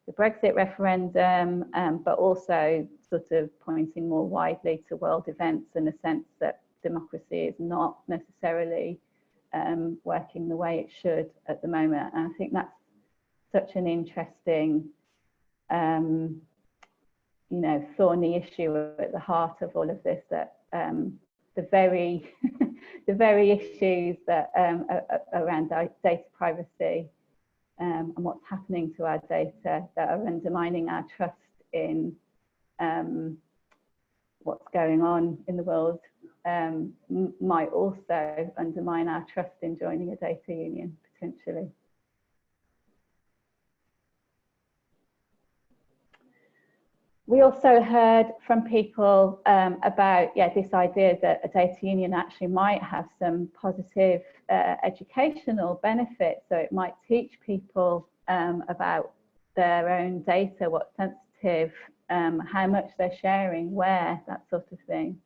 the Brexit referendum, but also sort of pointing more widely to world events, in the sense that democracy is not necessarily working the way it should at the moment. And I think that's such an interesting, you know, thorny issue at the heart of all of this, that the very the very issues that around data privacy and what's happening to our data, that are undermining our trust in what's going on in the world, might also undermine our trust in joining a data union, potentially. We also heard from people about, this idea that a data union actually might have some positive educational benefits. So it might teach people about their own data, what's sensitive, how much they're sharing, where, that sort of thing.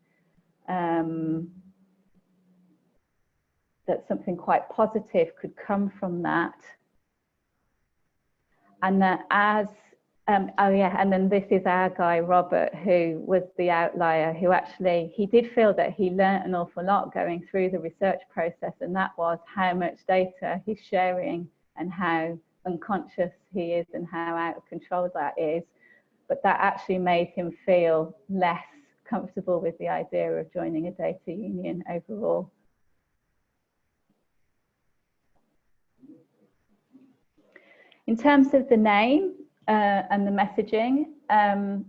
That something quite positive could come from that. And that as and then this is our guy, Robert, who was the outlier, who actually, he did feel that he learned an awful lot going through the research process, and that was how much data he's sharing and how unconscious he is and how out of control that is. But that actually made him feel less comfortable with the idea of joining a data union overall. In terms of the name and the messaging,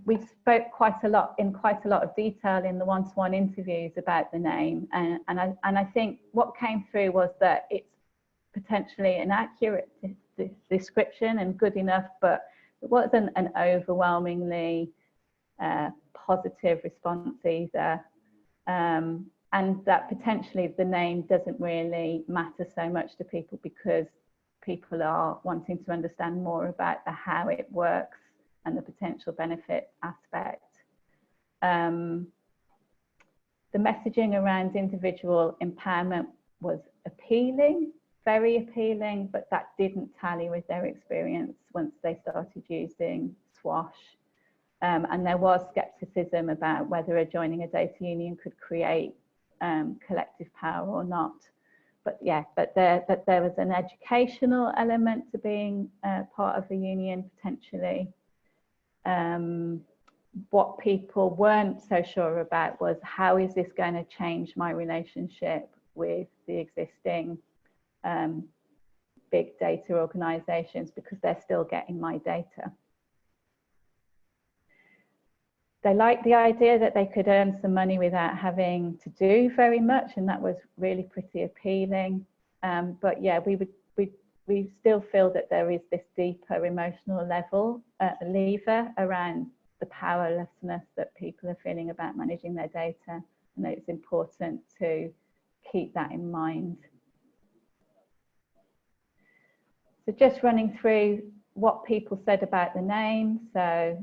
we spoke quite a lot of detail in the one-to-one interviews about the name, and I think what came through was that it's potentially an accurate description and good enough, but it wasn't an overwhelmingly positive response either, and that potentially the name doesn't really matter so much to people because people are wanting to understand more about the how it works and the potential benefit aspect. The messaging around individual empowerment was appealing, very appealing, but that didn't tally with their experience once they started using Swash. And there was skepticism about whether joining a data union could create collective power or not. But yeah, but there was an educational element to being part of a union potentially. What people weren't so sure about was how is this going to change my relationship with the existing big data organizations, because they're still getting my data. They liked the idea that they could earn some money without having to do very much, and that was really pretty appealing. But yeah, we still feel that there is this deeper emotional lever around the powerlessness that people are feeling about managing their data, and that it's important to keep that in mind. So just running through what people said about the name. So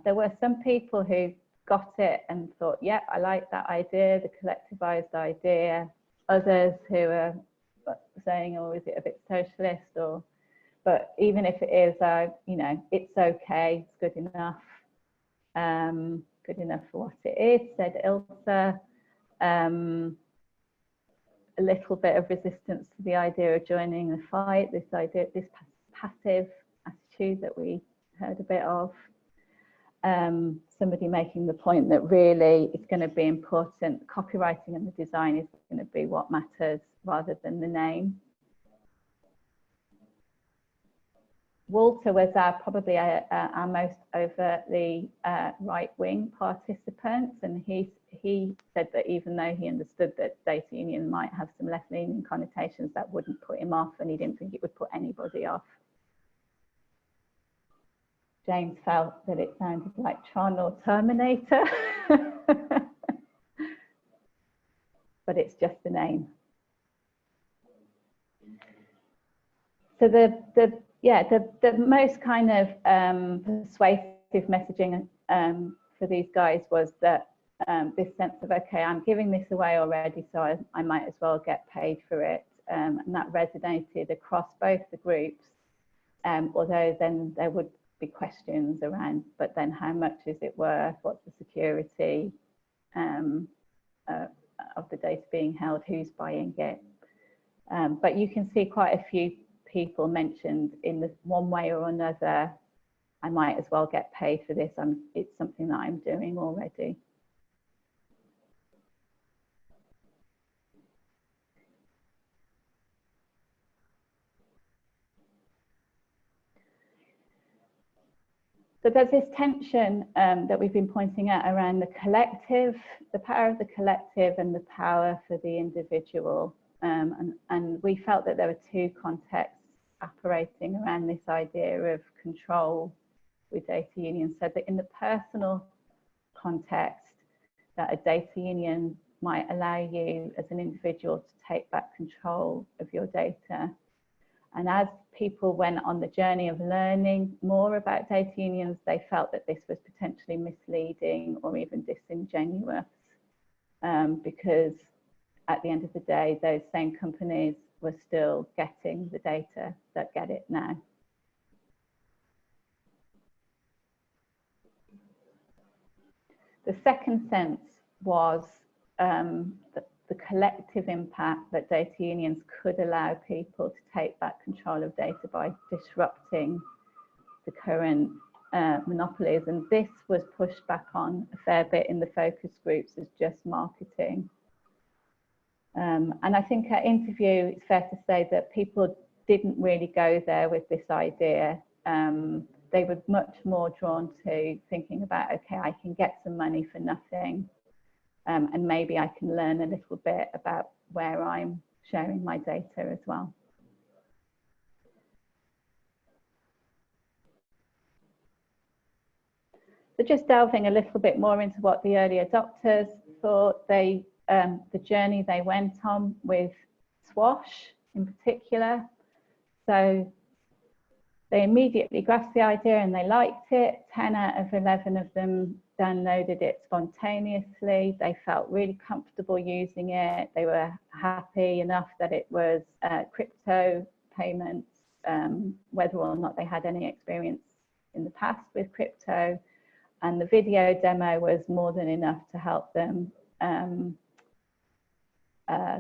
there were some people who got it and thought, yeah, I like that idea, the collectivized idea. Others who are saying, oh, is it a bit socialist? Or, but even if it is, you know, it's okay, it's good enough. Good enough for what it is, said Ilse. A little bit of resistance to the idea of joining the fight, this passive attitude that we heard a bit of. Somebody making the point that really it's going to be important, copywriting and the design is going to be what matters rather than the name. Walter was probably our most overtly right-wing participant, and he said that even though he understood that data union might have some left-leaning connotations, that wouldn't put him off, and he didn't think it would put anybody off. James felt that it sounded like Tron or Terminator, but it's just the name. So the most kind of persuasive messaging for these guys was that this sense of, okay, I'm giving this away already, so I might as well get paid for it. And that resonated across both the groups, although then there would be questions around, but then how much is it worth? What's the security of the data being held? Who's buying it? But you can see quite a few people mentioned in the one way or another, I might as well get paid for this. It's something that I'm doing already. So there's this tension that we've been pointing out around the collective, the power of the collective and the power for the individual. And we felt that there were two contexts operating around this idea of control with data unions. So that in the personal context, that a data union might allow you as an individual to take back control of your data. And as people went on the journey of learning more about data unions, they felt that this was potentially misleading or even disingenuous, because at the end of the day, those same companies were still getting the data that get it now. The second sense was the collective impact that data unions could allow people to take back control of data by disrupting the current monopolies. And this was pushed back on a fair bit in the focus groups as just marketing. And I think at interview, it's fair to say that people didn't really go there with this idea. They were much more drawn to thinking about, okay, I can get some money for nothing, and maybe I can learn a little bit about where I'm sharing my data as well. So just delving a little bit more into what the early adopters thought, the journey they went on with Swash in particular. So they immediately grasped the idea and they liked it. 10 out of 11 of them downloaded it spontaneously. They felt really comfortable using it. They were happy enough that it was crypto payments, whether or not they had any experience in the past with crypto. And the video demo was more than enough to help them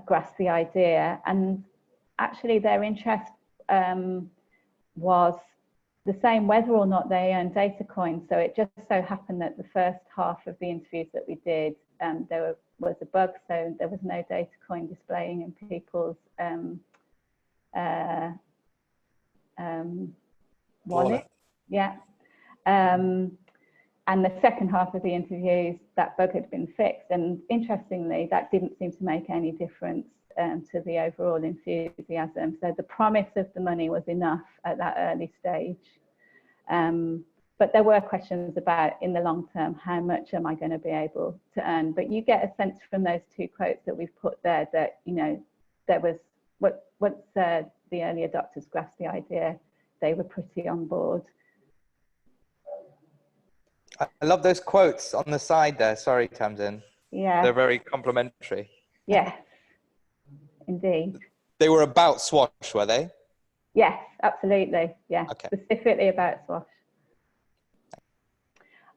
grasp the idea. And actually their interest was the same whether or not they earned DATAcoin. So it just so happened that the first half of the interviews that we did, there was a bug, so there was no DATAcoin displaying in people's wallet. Yeah. And the second half of the interviews, that bug had been fixed. And interestingly, that didn't seem to make any difference to the overall enthusiasm. So the promise of the money was enough at that early stage. But there were questions about, in the long term, how much am I going to be able to earn? But you get a sense from those two quotes that we've put there that, you know, there was, once the early adopters grasped the idea, they were pretty on board. I love those quotes on the side there. Sorry, Tamsin. Yeah. They're very complimentary. Yes, indeed. They were about Swash, were they? Yes, absolutely. Yeah, okay. Specifically about Swash.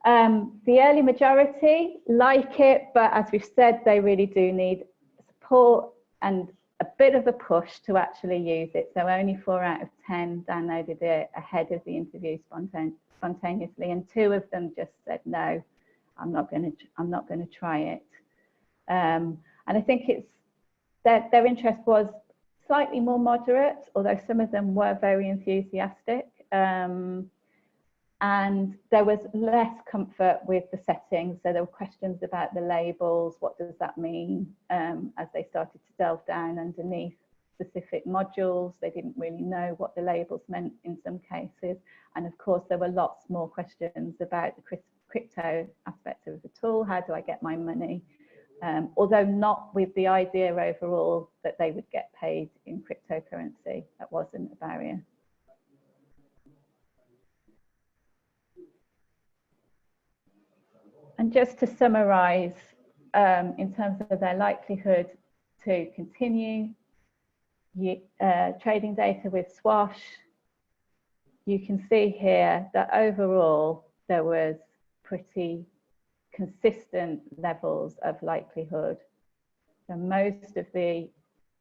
The early majority like it, but as we've said, they really do need support and a bit of a push to actually use it. So only 4 out of 10 downloaded it ahead of the interview spontaneously, and 2 of them just said no, I'm not going to try it. And I think it's their interest was slightly more moderate, although some of them were very enthusiastic. And there was less comfort with the settings. So there were questions about the labels. What does that mean? As they started to delve down underneath specific modules, they didn't really know what the labels meant in some cases. And of course, there were lots more questions about the crypto aspect of the tool. How do I get my money? Although not with the idea overall that they would get paid in cryptocurrency. That wasn't a barrier. And just to summarize, in terms of their likelihood to continue trading data with Swash, you can see here that overall there was pretty consistent levels of likelihood. So most of the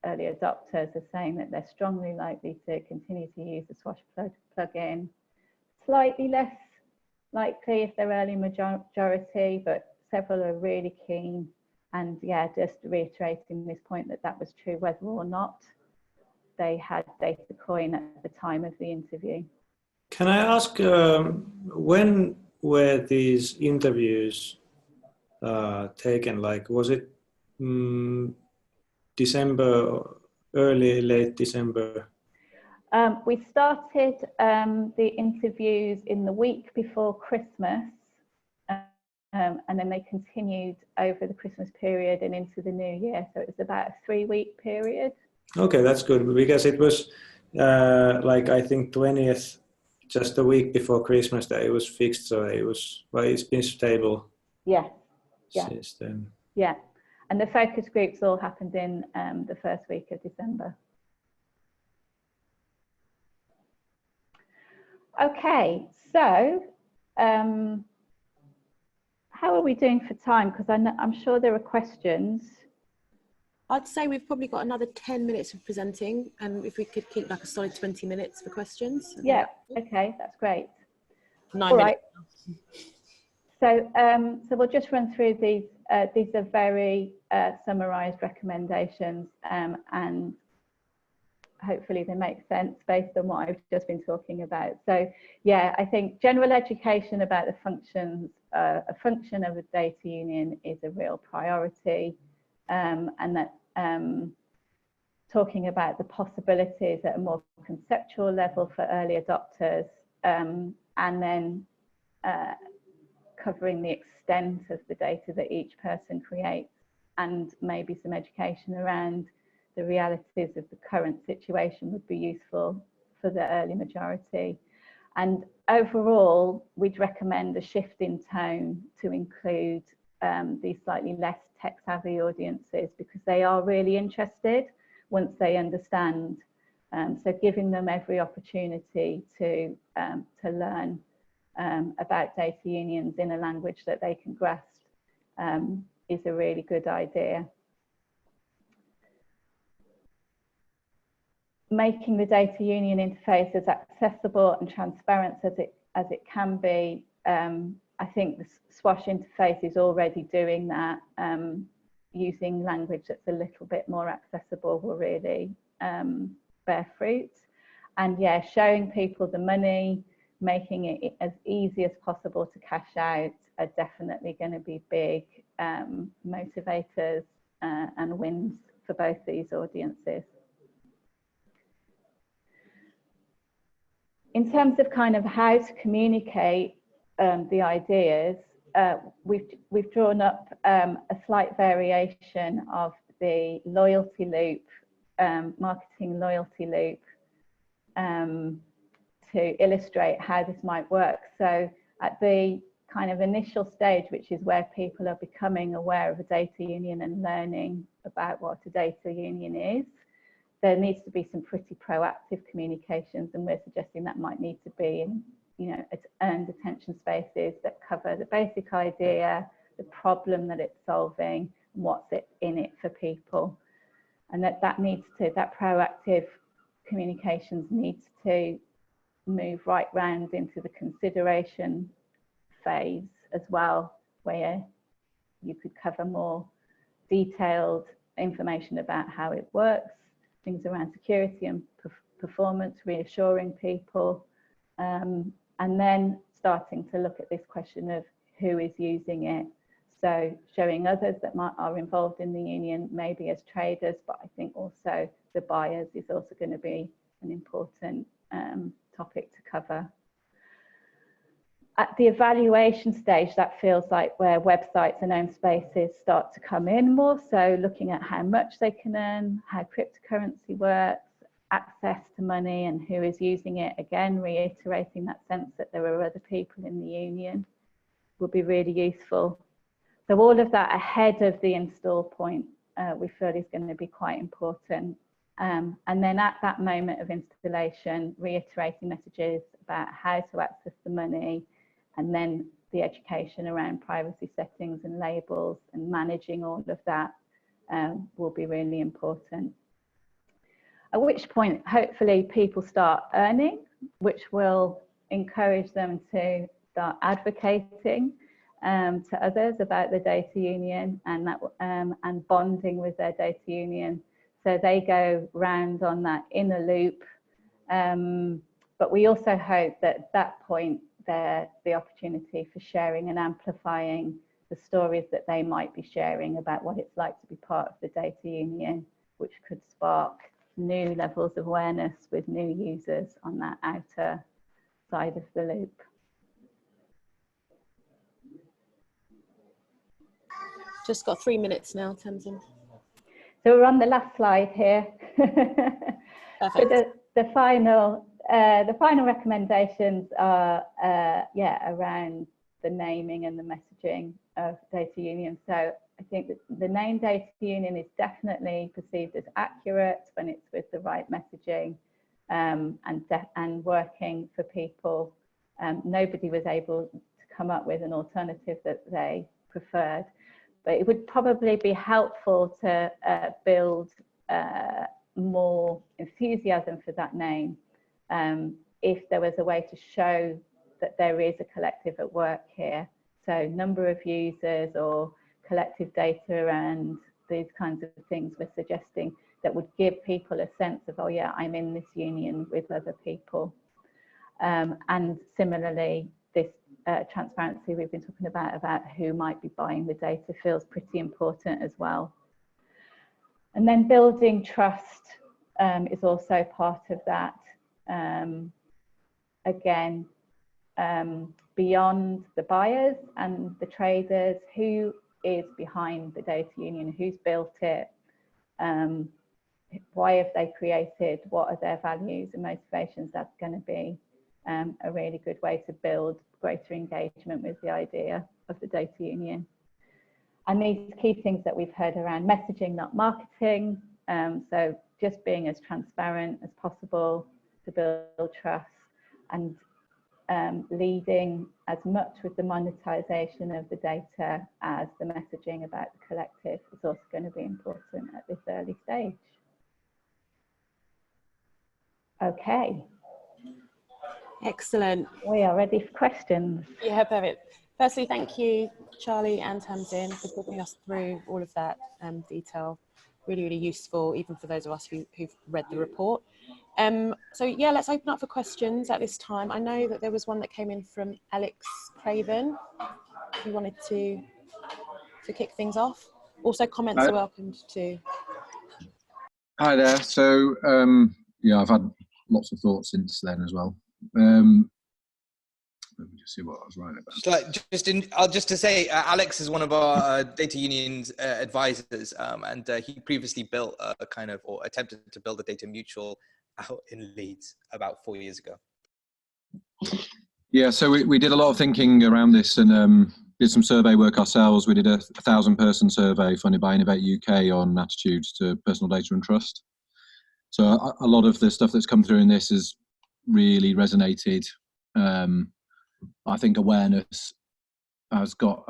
early adopters are saying that they're strongly likely to continue to use the Swash plugin. Slightly less likely if they're early majority, but several are really keen. And yeah, just reiterating this point that was true whether or not they had DATAcoin at the time of the interview. Can I ask, when were these interviews taken? Like, was it December, late December? We started the interviews in the week before Christmas, and then they continued over the Christmas period and into the new year. So it was about a 3-week period. Okay, that's good, because it was like, I think 20th, just a week before Christmas, that it was fixed. So it was, well, it's been stable. Yeah. Since then. Yeah. And the focus groups all happened in the first week of December. Okay, so how are we doing for time? Because I'm sure there are questions. I'd say we've probably got another 10 minutes of presenting, and if we could keep like a solid 20 minutes for questions. Yeah, okay, that's great. 9 All minutes. Right. So we'll just run through these. These are very summarized recommendations, and hopefully they make sense based on what I've just been talking about. So yeah, I think general education about the functions, a function of a data union is a real priority, and that talking about the possibilities at a more conceptual level for early adopters, and then covering the extent of the data that each person creates, and maybe some education around the realities of the current situation would be useful for the early majority. And overall, we'd recommend a shift in tone to include these slightly less tech-savvy audiences, because they are really interested once they understand. So giving them every opportunity to learn about data unions in a language that they can grasp is a really good idea. Making the data union interface as accessible and transparent as it can be. I think the Swash interface is already doing that. Using language that's a little bit more accessible will really bear fruit. And yeah, showing people the money, making it as easy as possible to cash out are definitely going to be big motivators and wins for both these audiences. In terms of kind of how to communicate the ideas, we've drawn up a slight variation of the loyalty loop, marketing loyalty loop, to illustrate how this might work. So at the kind of initial stage, which is where people are becoming aware of a data union and learning about what a data union is, there needs to be some pretty proactive communications, and we're suggesting that might need to be in, earned attention spaces that cover the basic idea, the problem that it's solving, and what's in it for people. And that proactive communications needs to move right round into the consideration phase as well, where you could cover more detailed information about how it works, things around security and performance, reassuring people, and then starting to look at this question of who is using it. So showing others that are involved in the union, maybe as traders, but I think also the buyers is also going to be an important topic to cover. At the evaluation stage, that feels like where websites and own spaces start to come in more. So looking at how much they can earn, how cryptocurrency works, access to money and who is using it. Again, reiterating that sense that there are other people in the union will be really useful. So all of that ahead of the install point, we feel is going to be quite important. And then at that moment of installation, reiterating messages about how to access the money, and then the education around privacy settings and labels and managing all of that will be really important. At which point, hopefully people start earning, which will encourage them to start advocating to others about the data union and bonding with their data union. So they go round on that inner loop. But we also hope that at that point, there's the opportunity for sharing and amplifying the stories that they might be sharing about what it's like to be part of the data union, which could spark new levels of awareness with new users on that outer side of the loop. Just got 3 minutes now, Tamsin. So we're on the last slide here. Perfect. So the final recommendations are around the naming and the messaging of data union. So I think that the name data union is definitely perceived as accurate when it's with the right messaging and working for people. Nobody was able to come up with an alternative that they preferred, but it would probably be helpful to build more enthusiasm for that name if there was a way to show that there is a collective at work here. So number of users or collective data and these kinds of things we're suggesting, that would give people a sense of, oh yeah, I'm in this union with other people. And similarly, this transparency we've been talking about who might be buying the data feels pretty important as well. And then building trust is also part of that. Again, beyond the buyers and the traders, who is behind the data union, who's built it, why have they created, what are their values and motivations? That's going to be a really good way to build greater engagement with the idea of the data union. And these key things that we've heard around messaging, not marketing, so just being as transparent as possible to build trust, and leading as much with the monetization of the data as the messaging about the collective is also going to be important at this early stage. Okay. Excellent. We are ready for questions. Yeah, perfect. Firstly, thank you, Charlie and Tamsin, for talking us through all of that detail. Really, really useful, even for those of us who've read the report. So yeah, let's open up for questions at this time. I know that there was one that came in from Alex Craven. If you wanted to kick things off. Also, comments are welcomed too. Hi there. So yeah, I've had lots of thoughts since then as well. Let me just see what I was writing about. Just to say, Alex is one of our data union's advisors, and he previously built a kind of, or attempted to build a data mutual out in Leeds about 4 years ago. Yeah, so we did a lot of thinking around this and did some survey work ourselves. We did a 1,000-person survey funded by Innovate UK on attitudes to personal data and trust. So a lot of the stuff that's come through in this has really resonated. I think awareness has come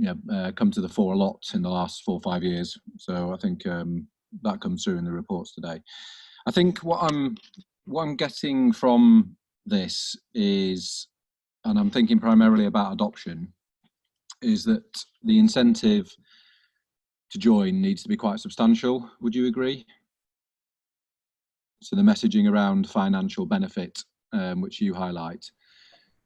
to the fore a lot in the last 4 or 5 years. So I think that comes through in the reports today. I think what I'm getting from this is, and I'm thinking primarily about adoption, is that the incentive to join needs to be quite substantial. Would you agree? So the messaging around financial benefit, which you highlight.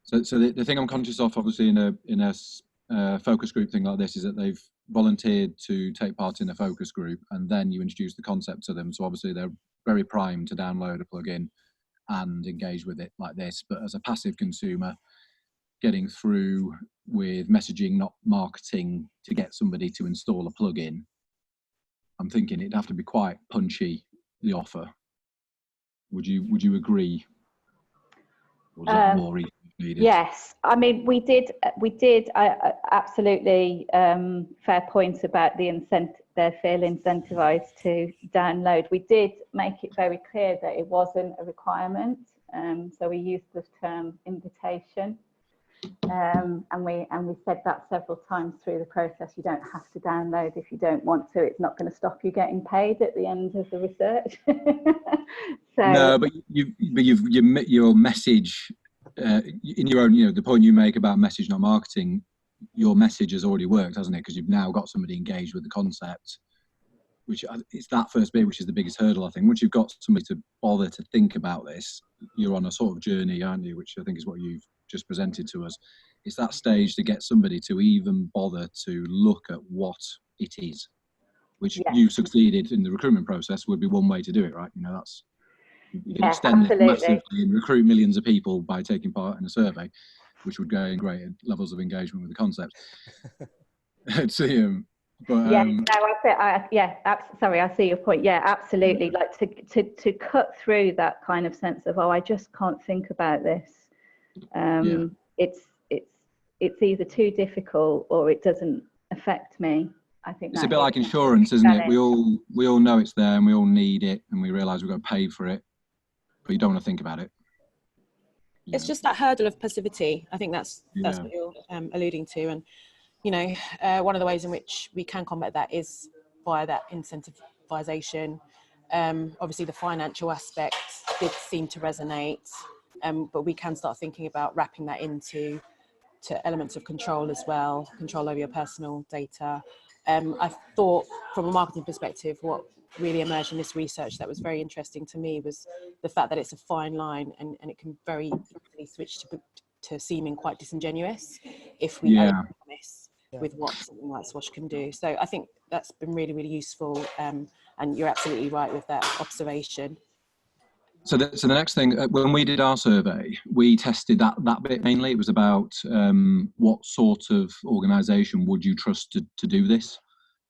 So the thing I'm conscious of, obviously, in a focus group thing like this, is that they've volunteered to take part in a focus group, and then you introduce the concept to them. So obviously they're very primed to download a plugin and engage with it like this. But as a passive consumer, getting through with messaging, not marketing, to get somebody to install a plugin, I'm thinking it'd have to be quite punchy, the offer. Would you agree? Or is that more needed? Yes, I mean we did absolutely fair point about the incentive. They feel incentivized to download. We did make it very clear that it wasn't a requirement, so we used the term invitation, and we said that several times through the process. You don't have to download if you don't want to. It's not going to stop you getting paid at the end of the research. So, no, but your message in your own, the point you make about message not marketing, your message has already worked, hasn't it? Because you've now got somebody engaged with the concept, which it's that first bit which is the biggest hurdle, I think. Once you've got somebody to bother to think about this, you're on a sort of journey, aren't you? Which I think is what you've just presented to us. It's that stage to get somebody to even bother to look at what it is, which you succeeded in the recruitment process would be one way to do it, right? That's, you can extend it massively and recruit millions of people by taking part in a survey, which would gain great levels of engagement with the concept. Sorry, I see your point. Yeah, absolutely. Like to cut through that kind of sense of, oh, I just can't think about this. It's either too difficult or it doesn't affect me. I think it's a bit like insurance, isn't it? We all know it's there and we all need it, and we realise we've got to pay for it, but you don't want to think about it. It's just that hurdle of passivity. I think that's what you're alluding to, and one of the ways in which we can combat that is via that incentivization. Obviously, the financial aspect did seem to resonate, but we can start thinking about wrapping that into elements of control as well, control over your personal data. I thought from a marketing perspective, what really emerged in this research that was very interesting to me was the fact that it's a fine line, and it can very easily switch to seeming quite disingenuous if we overpromise with what something like Swash can do. So I think that's been really, really useful, and you're absolutely right with that observation. So the next thing, when we did our survey, we tested that bit mainly. It was about what sort of organisation would you trust to do this.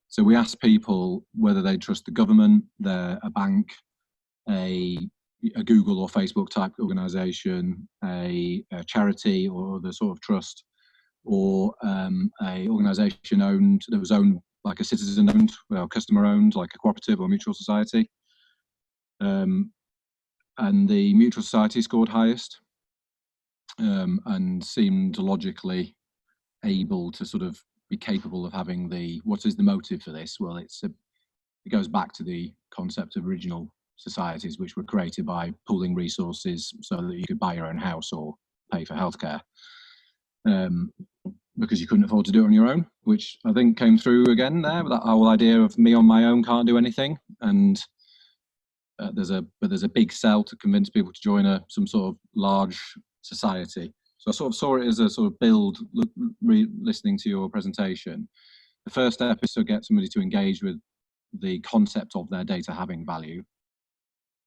So we asked people whether they trust the government, a bank, a Google or Facebook type organisation, a charity or other sort of trust, or a organisation owned like a citizen owned, well, customer owned, like a cooperative or mutual society. And the mutual society scored highest, and seemed logically able to sort of be capable of having what is the motive for this? Well, it goes back to the concept of original societies, which were created by pooling resources so that you could buy your own house or pay for healthcare, because you couldn't afford to do it on your own, which I think came through again there, with that whole idea of me on my own can't do anything. And there's a big sell to convince people to join some sort of large society. So I sort of saw it as a sort of build, listening to your presentation. The first step is to get somebody to engage with the concept of their data having value.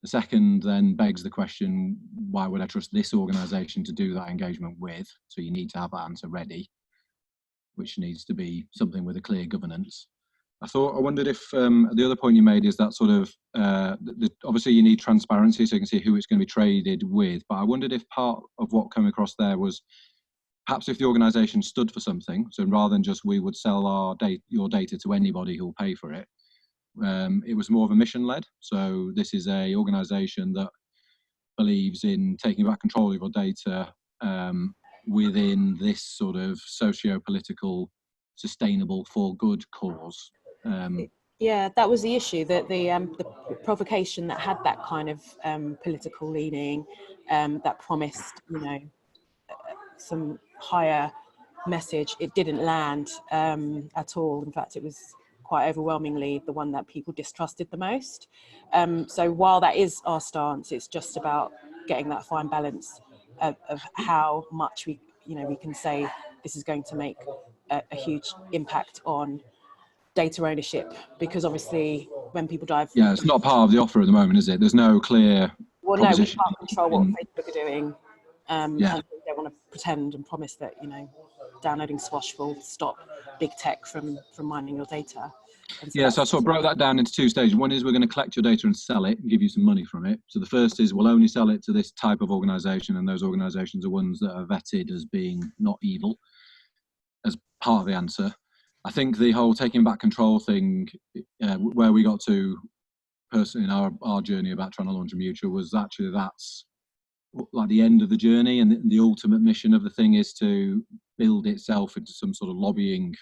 The second then begs the question, why would I trust this organisation to do that engagement with? So you need to have that answer ready, which needs to be something with a clear governance. I wondered if the other point you made is that sort of, obviously you need transparency so you can see who it's going to be traded with, but I wondered if part of what came across there was perhaps if the organisation stood for something, so rather than just we would sell your data to anybody who will pay for it, it was more of a mission-led. So this is a organisation that believes in taking back control of your data within this sort of socio-political, sustainable, for good cause. Yeah, that was the issue, that the provocation that had that kind of political leaning, that promised, some higher message, it didn't land at all. In fact, it was quite overwhelmingly the one that people distrusted the most. So while that is our stance, it's just about getting that fine balance of how much we can say this is going to make a huge impact on data ownership, because obviously when people dive... Yeah, it's not part of the offer at the moment, is it? There's no clear proposition. No, we can't control what Facebook are doing. And they don't want to pretend and promise that, downloading Swash will stop big tech from mining your data. So I sort of broke that down into two stages. One is we're going to collect your data and sell it and give you some money from it. So the first is we'll only sell it to this type of organisation, and those organisations are ones that are vetted as being not evil, as part of the answer. I think the whole taking back control thing, where we got to personally in our journey about trying to launch a mutual, was actually that's like the end of the journey, and the ultimate mission of the thing is to build itself into some sort of lobbying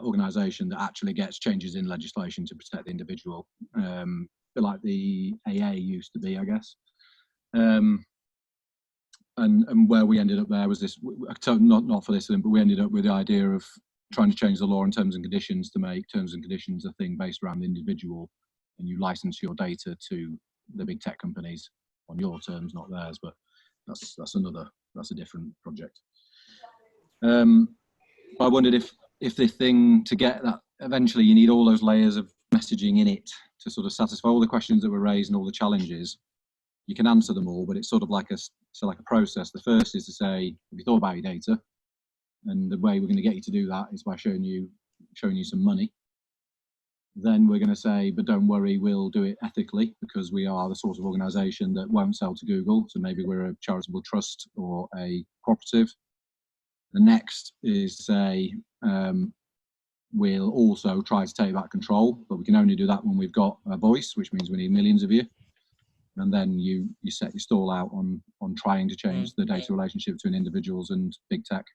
organisation that actually gets changes in legislation to protect the individual, a bit like the AA used to be, I guess. And where we ended up there was this, not for this, but we ended up with the idea of trying to change the law and terms and conditions to make terms and conditions a thing based around the individual, and you license your data to the big tech companies on your terms, not theirs. But that's a different project. I wondered if the thing to get that, eventually you need all those layers of messaging in it to sort of satisfy all the questions that were raised and all the challenges. You can answer them all, but it's sort of like a process. The first is to say, have you thought about your data? And the way we're going to get you to do that is by showing you some money. Then we're going to say, but don't worry, we'll do it ethically, because we are the sort of organisation that won't sell to Google. So maybe we're a charitable trust or a cooperative. The next is to say, we'll also try to take back control, but we can only do that when we've got a voice, which means we need millions of you. And then you set your stall out on trying to change the data relationship between individuals and big tech.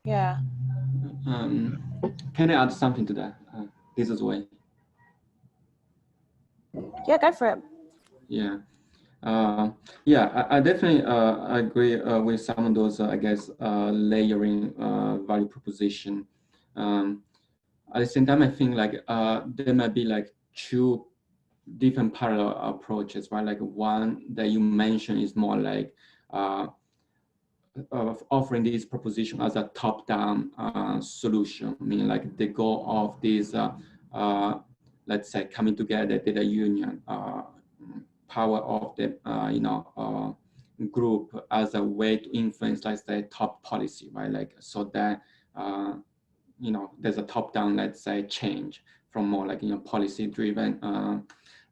Yeah. Can I add something to that? This is way. Yeah, go for it. Yeah. I definitely agree with some of those, layering value proposition. at the same time, I think like there might be like two different parallel approaches, right? Like one that you mentioned is more like of offering this proposition as a top-down solution, meaning like the goal of this, let's say, coming together data union, power of the group as a way to influence, let's say, top policy, right? Like so that there's a top-down, let's say, change from more like policy-driven,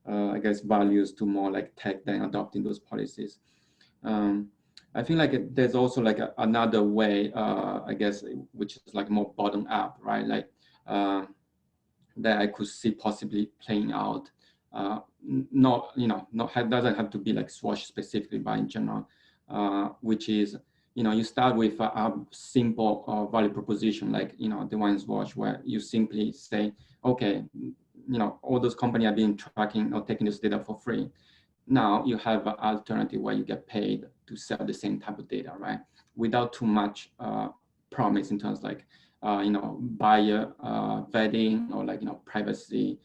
I guess, values to more like tech then adopting those policies. I think like there's also like another way, I guess, which is like more bottom up, right? Like that I could see possibly playing out. Doesn't have to be like Swash specifically, but in general, which is, you start with a simple value proposition, like, the one in Swash, where you simply say, okay, all those companies have been tracking or taking this data for free. Now you have an alternative where you get paid to sell the same type of data, right? Without too much promise in terms like, buyer vetting or like, privacy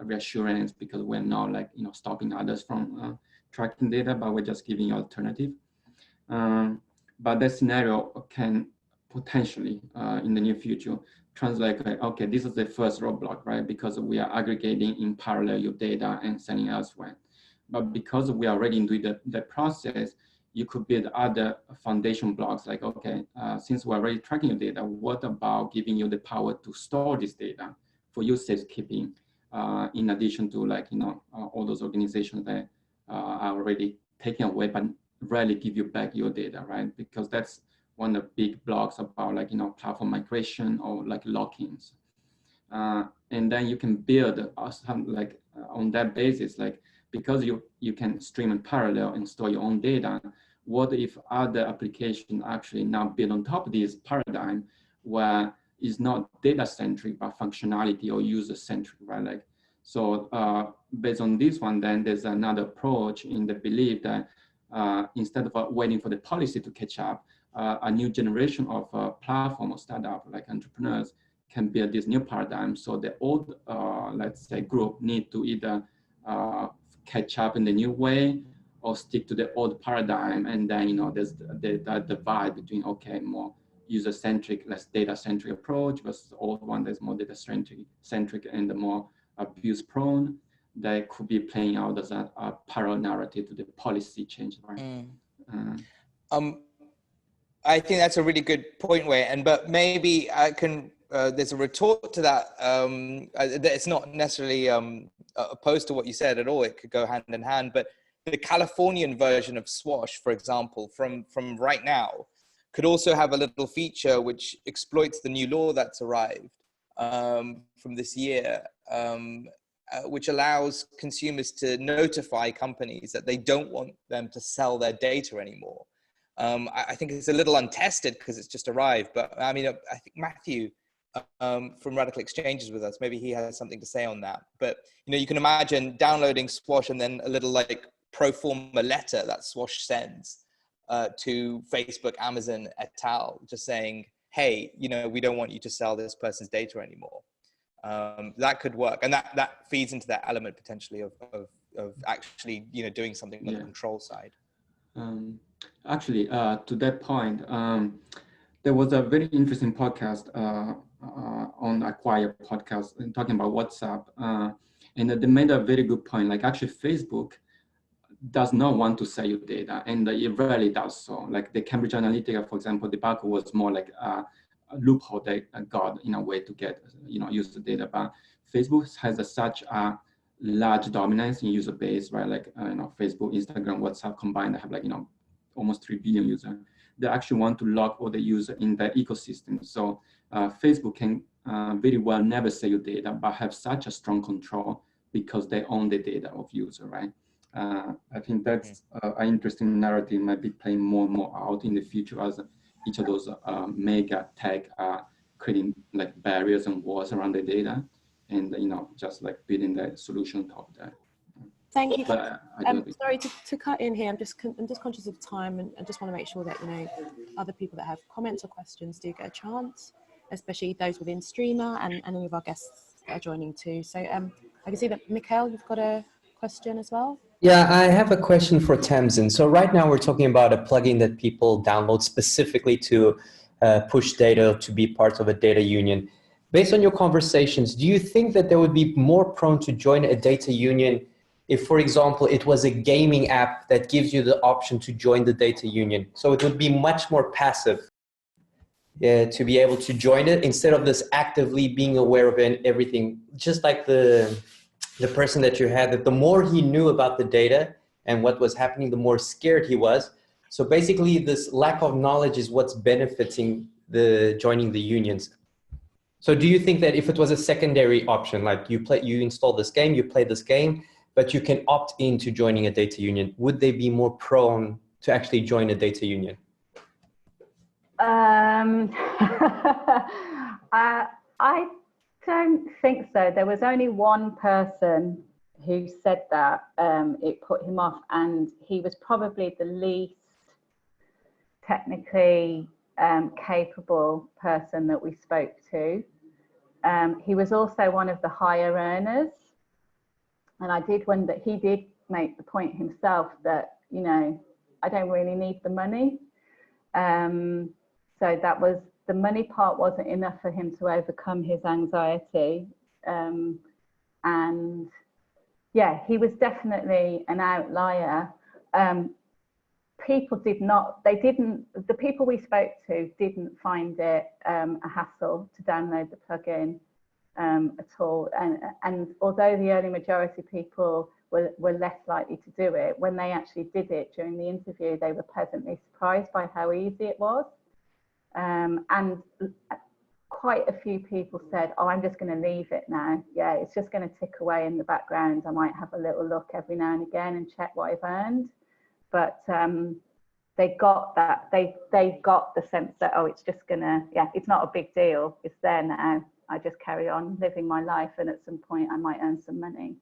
reassurance, because we're not like, stopping others from tracking data, but we're just giving you alternative. But that scenario can potentially in the near future translate like, okay, this is the first roadblock, right? Because we are aggregating in parallel your data and sending elsewhere. But because we are already doing the process, you could build other foundation blocks like, okay, since we're already tracking your data, what about giving you the power to store this data for your safekeeping, in addition to like, all those organizations that are already taking away but rarely give you back your data, right? Because that's one of the big blocks about like, platform migration or like lock-ins. And then you can build like on that basis, like, because you can stream in parallel and store your own data, what if other applications actually now build on top of this paradigm where it's not data-centric, but functionality or user-centric, right? Like, so based on this one, then there's another approach in the belief that instead of waiting for the policy to catch up, a new generation of platform or startup like entrepreneurs can build this new paradigm. So the old, let's say, group need to either catch up in the new way or stick to the old paradigm. And then, there's the divide between, okay, more user-centric, less data-centric approach versus the old one that's more data-centric and the more abuse-prone. That could be playing out as a parallel narrative to the policy change, right? I think that's a really good point, Wei. But maybe I can. There's a retort to that. It's not necessarily opposed to what you said at all. It could go hand in hand. But the Californian version of Swash, for example, from right now, could also have a little feature which exploits the new law that's arrived from this year, which allows consumers to notify companies that they don't want them to sell their data anymore. I think it's a little untested because it's just arrived, but I mean, I think Matthew from Radical Exchanges with us, maybe he has something to say on that. But, you can imagine downloading Swash and then a little like pro forma letter that Swash sends to Facebook, Amazon, et al., just saying, hey, we don't want you to sell this person's data anymore. That could work. And that feeds into that element potentially of actually, doing something on the control side. Actually, to that point, there was a very interesting podcast on Acquire podcast talking about WhatsApp. And they made a very good point. Like actually Facebook does not want to sell you data, and it rarely does so. Like the Cambridge Analytica, for example, debacle was more like a loophole they got in a way to get, use the data. But Facebook has such a large dominance in user base, right? Like, Facebook, Instagram, WhatsApp combined, they have like, almost 3 billion users. They actually want to lock all the user in their ecosystem. So Facebook can very well never sell you data, but have such a strong control because they own the data of user, right? I think that's an interesting narrative, might be playing more and more out in the future as each of those mega tech are creating like barriers and walls around the data, and just like building that solution on top of that. Thank you. Sorry to cut in here. I'm just conscious of time, and I just want to make sure that other people that have comments or questions do get a chance. especially those within Streamer and any of our guests that are joining too. So I can see that, Mikhail, you've got a question as well. Yeah, I have a question for Tamsin. So right now we're talking about a plugin that people download specifically to push data to be part of a data union. Based on your conversations, do you think that they would be more prone to join a data union if, for example, it was a gaming app that gives you the option to join the data union? So it would be much more passive to be able to join it instead of this actively being aware of everything. Just like the person that you had, that the more he knew about the data and what was happening, the more scared he was. So basically this lack of knowledge is what's benefiting the joining the unions. So do you think that if it was a secondary option, like you install this game, you play this game, but you can opt into joining a data union, would they be more prone to actually join a data union? I don't think so. There was only one person who said that it put him off, and he was probably the least technically capable person that we spoke to. He was also one of the higher earners, and I did wonder, he did make the point himself that, you know, I don't really need the money. So that was, the money part wasn't enough for him to overcome his anxiety. And yeah, he was definitely an outlier. People did not, the people we spoke to didn't find it a hassle to download the plugin at all. And although the early majority of people were less likely to do it, when they actually did it during the interview, they were pleasantly surprised by how easy it was. And quite a few people said, oh, I'm just going to leave it now. Yeah, it's just going to tick away in the background. I might have a little look every now and again and check what I've earned. But they got that, they got the sense that, oh, it's just gonna, yeah, it's not a big deal. It's there now. I just carry on living my life, and at some point I might earn some money.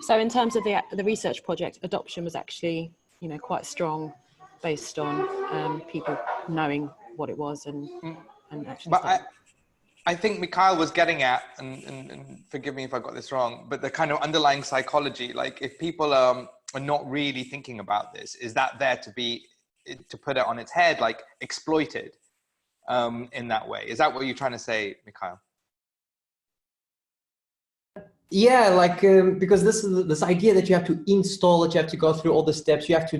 So in terms of the research project, adoption was actually, you know, quite strong based on people knowing what it was and actually. But I think Mikhail was getting at, and forgive me if I got this wrong, but the kind of underlying psychology, like if people are not really thinking about this, is that there to put it on its head, like exploited in that way? Is that what you're trying to say, Mikhail? Yeah, like because this is this idea that you have to install it, you have to go through all the steps, you have to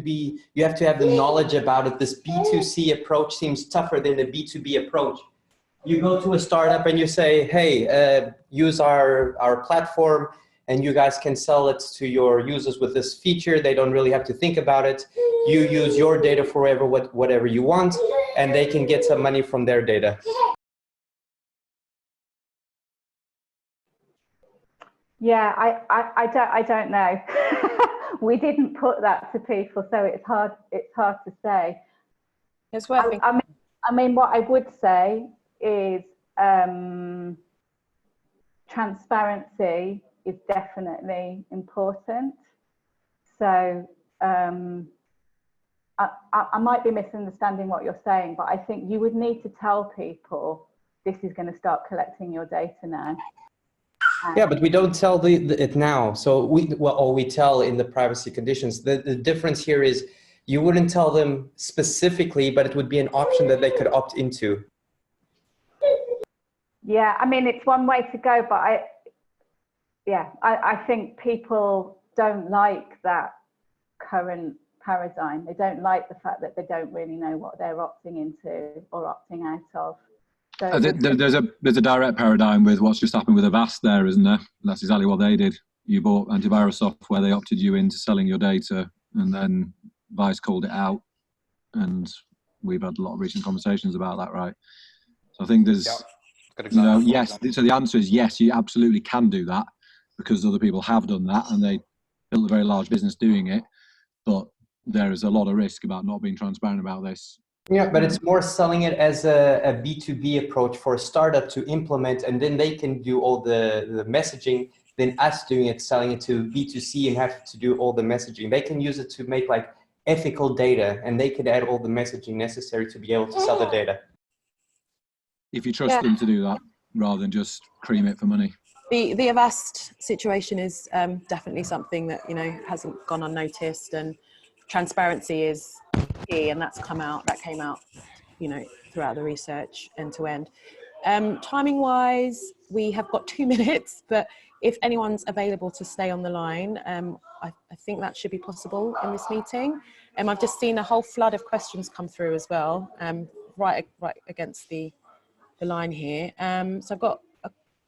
have the knowledge about it. This B2C approach seems tougher than the B2B approach. You go to a startup and you say, hey, use our platform, and you guys can sell it to your users with this feature. They don't really have to think about it. You use your data for whatever you want, and they can get some money from their data. Yeah, I don't know. We didn't put that to people, so it's hard to say. It's worth I mean, what I would say is transparency is definitely important. So I might be misunderstanding what you're saying, but I think you would need to tell people this is going to start collecting your data now. Yeah, but we don't tell it now. So we tell in the privacy conditions. The difference here is you wouldn't tell them specifically, but it would be an option that they could opt into. Yeah, I mean, it's one way to go, but I think people don't like that current paradigm. They don't like the fact that they don't really know what they're opting into or opting out of. So there's a direct paradigm with what's just happened with Avast there, isn't there? That's exactly what they did. You bought antivirus software, they opted you into selling your data, and then Vice called it out. And we've had a lot of recent conversations about that, right? So I think there's, you know, yes. So the answer is yes, you absolutely can do that because other people have done that and they built a very large business doing it. But there is a lot of risk about not being transparent about this. Yeah, but it's more selling it as a B2B approach for a startup to implement, and then they can do all the messaging, than us doing it, selling it to B2C and have to do all the messaging. They can use it to make like ethical data, and they can add all the messaging necessary to be able to sell the data. if you trust them to do that rather than just cream it for money. The Avast situation is definitely something that, you know, hasn't gone unnoticed, and transparency is key, and that came out, you know, throughout the research end to end. Timing wise, we have got 2 minutes, but if anyone's available to stay on the line, I think that should be possible in this meeting. I've just seen a whole flood of questions come through as well, right against the line here. So I've got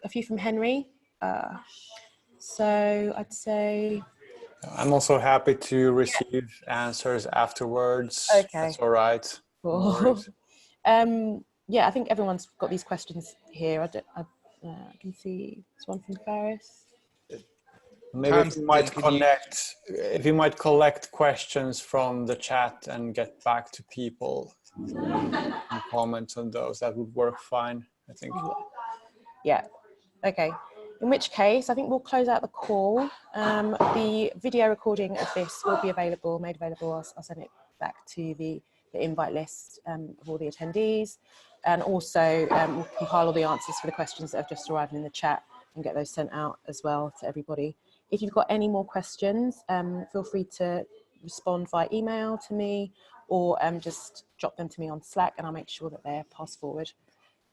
a few from Henry. So I'd say... I'm also happy to receive answers afterwards. Okay. That's all right. Cool. Yeah, I think everyone's got these questions here. I can see there's one from Faris. Maybe if you might collect questions from the chat and get back to people and comments on those, that would work fine, I think. Yeah, okay. In which case, I think we'll close out the call. The video recording of this will be made available. I'll send it back to the invite list of all the attendees. And also we'll compile all the answers for the questions that have just arrived in the chat and get those sent out as well to everybody. If you've got any more questions, feel free to respond via email to me, or just drop them to me on Slack, and I'll make sure that they're passed forward.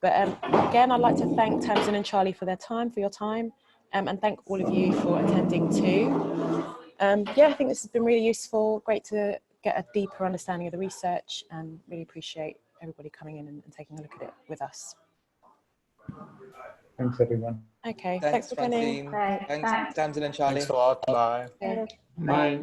But again, I'd like to thank Tamsin and Charlie for your time, and thank all of you for attending too. Yeah, I think this has been really useful. Great to get a deeper understanding of the research, and really appreciate everybody coming in and taking a look at it with us. Thanks, everyone. Okay, thanks for coming. Thanks, Tamsin and Charlie. Thanks a lot. Bye. Okay. Bye.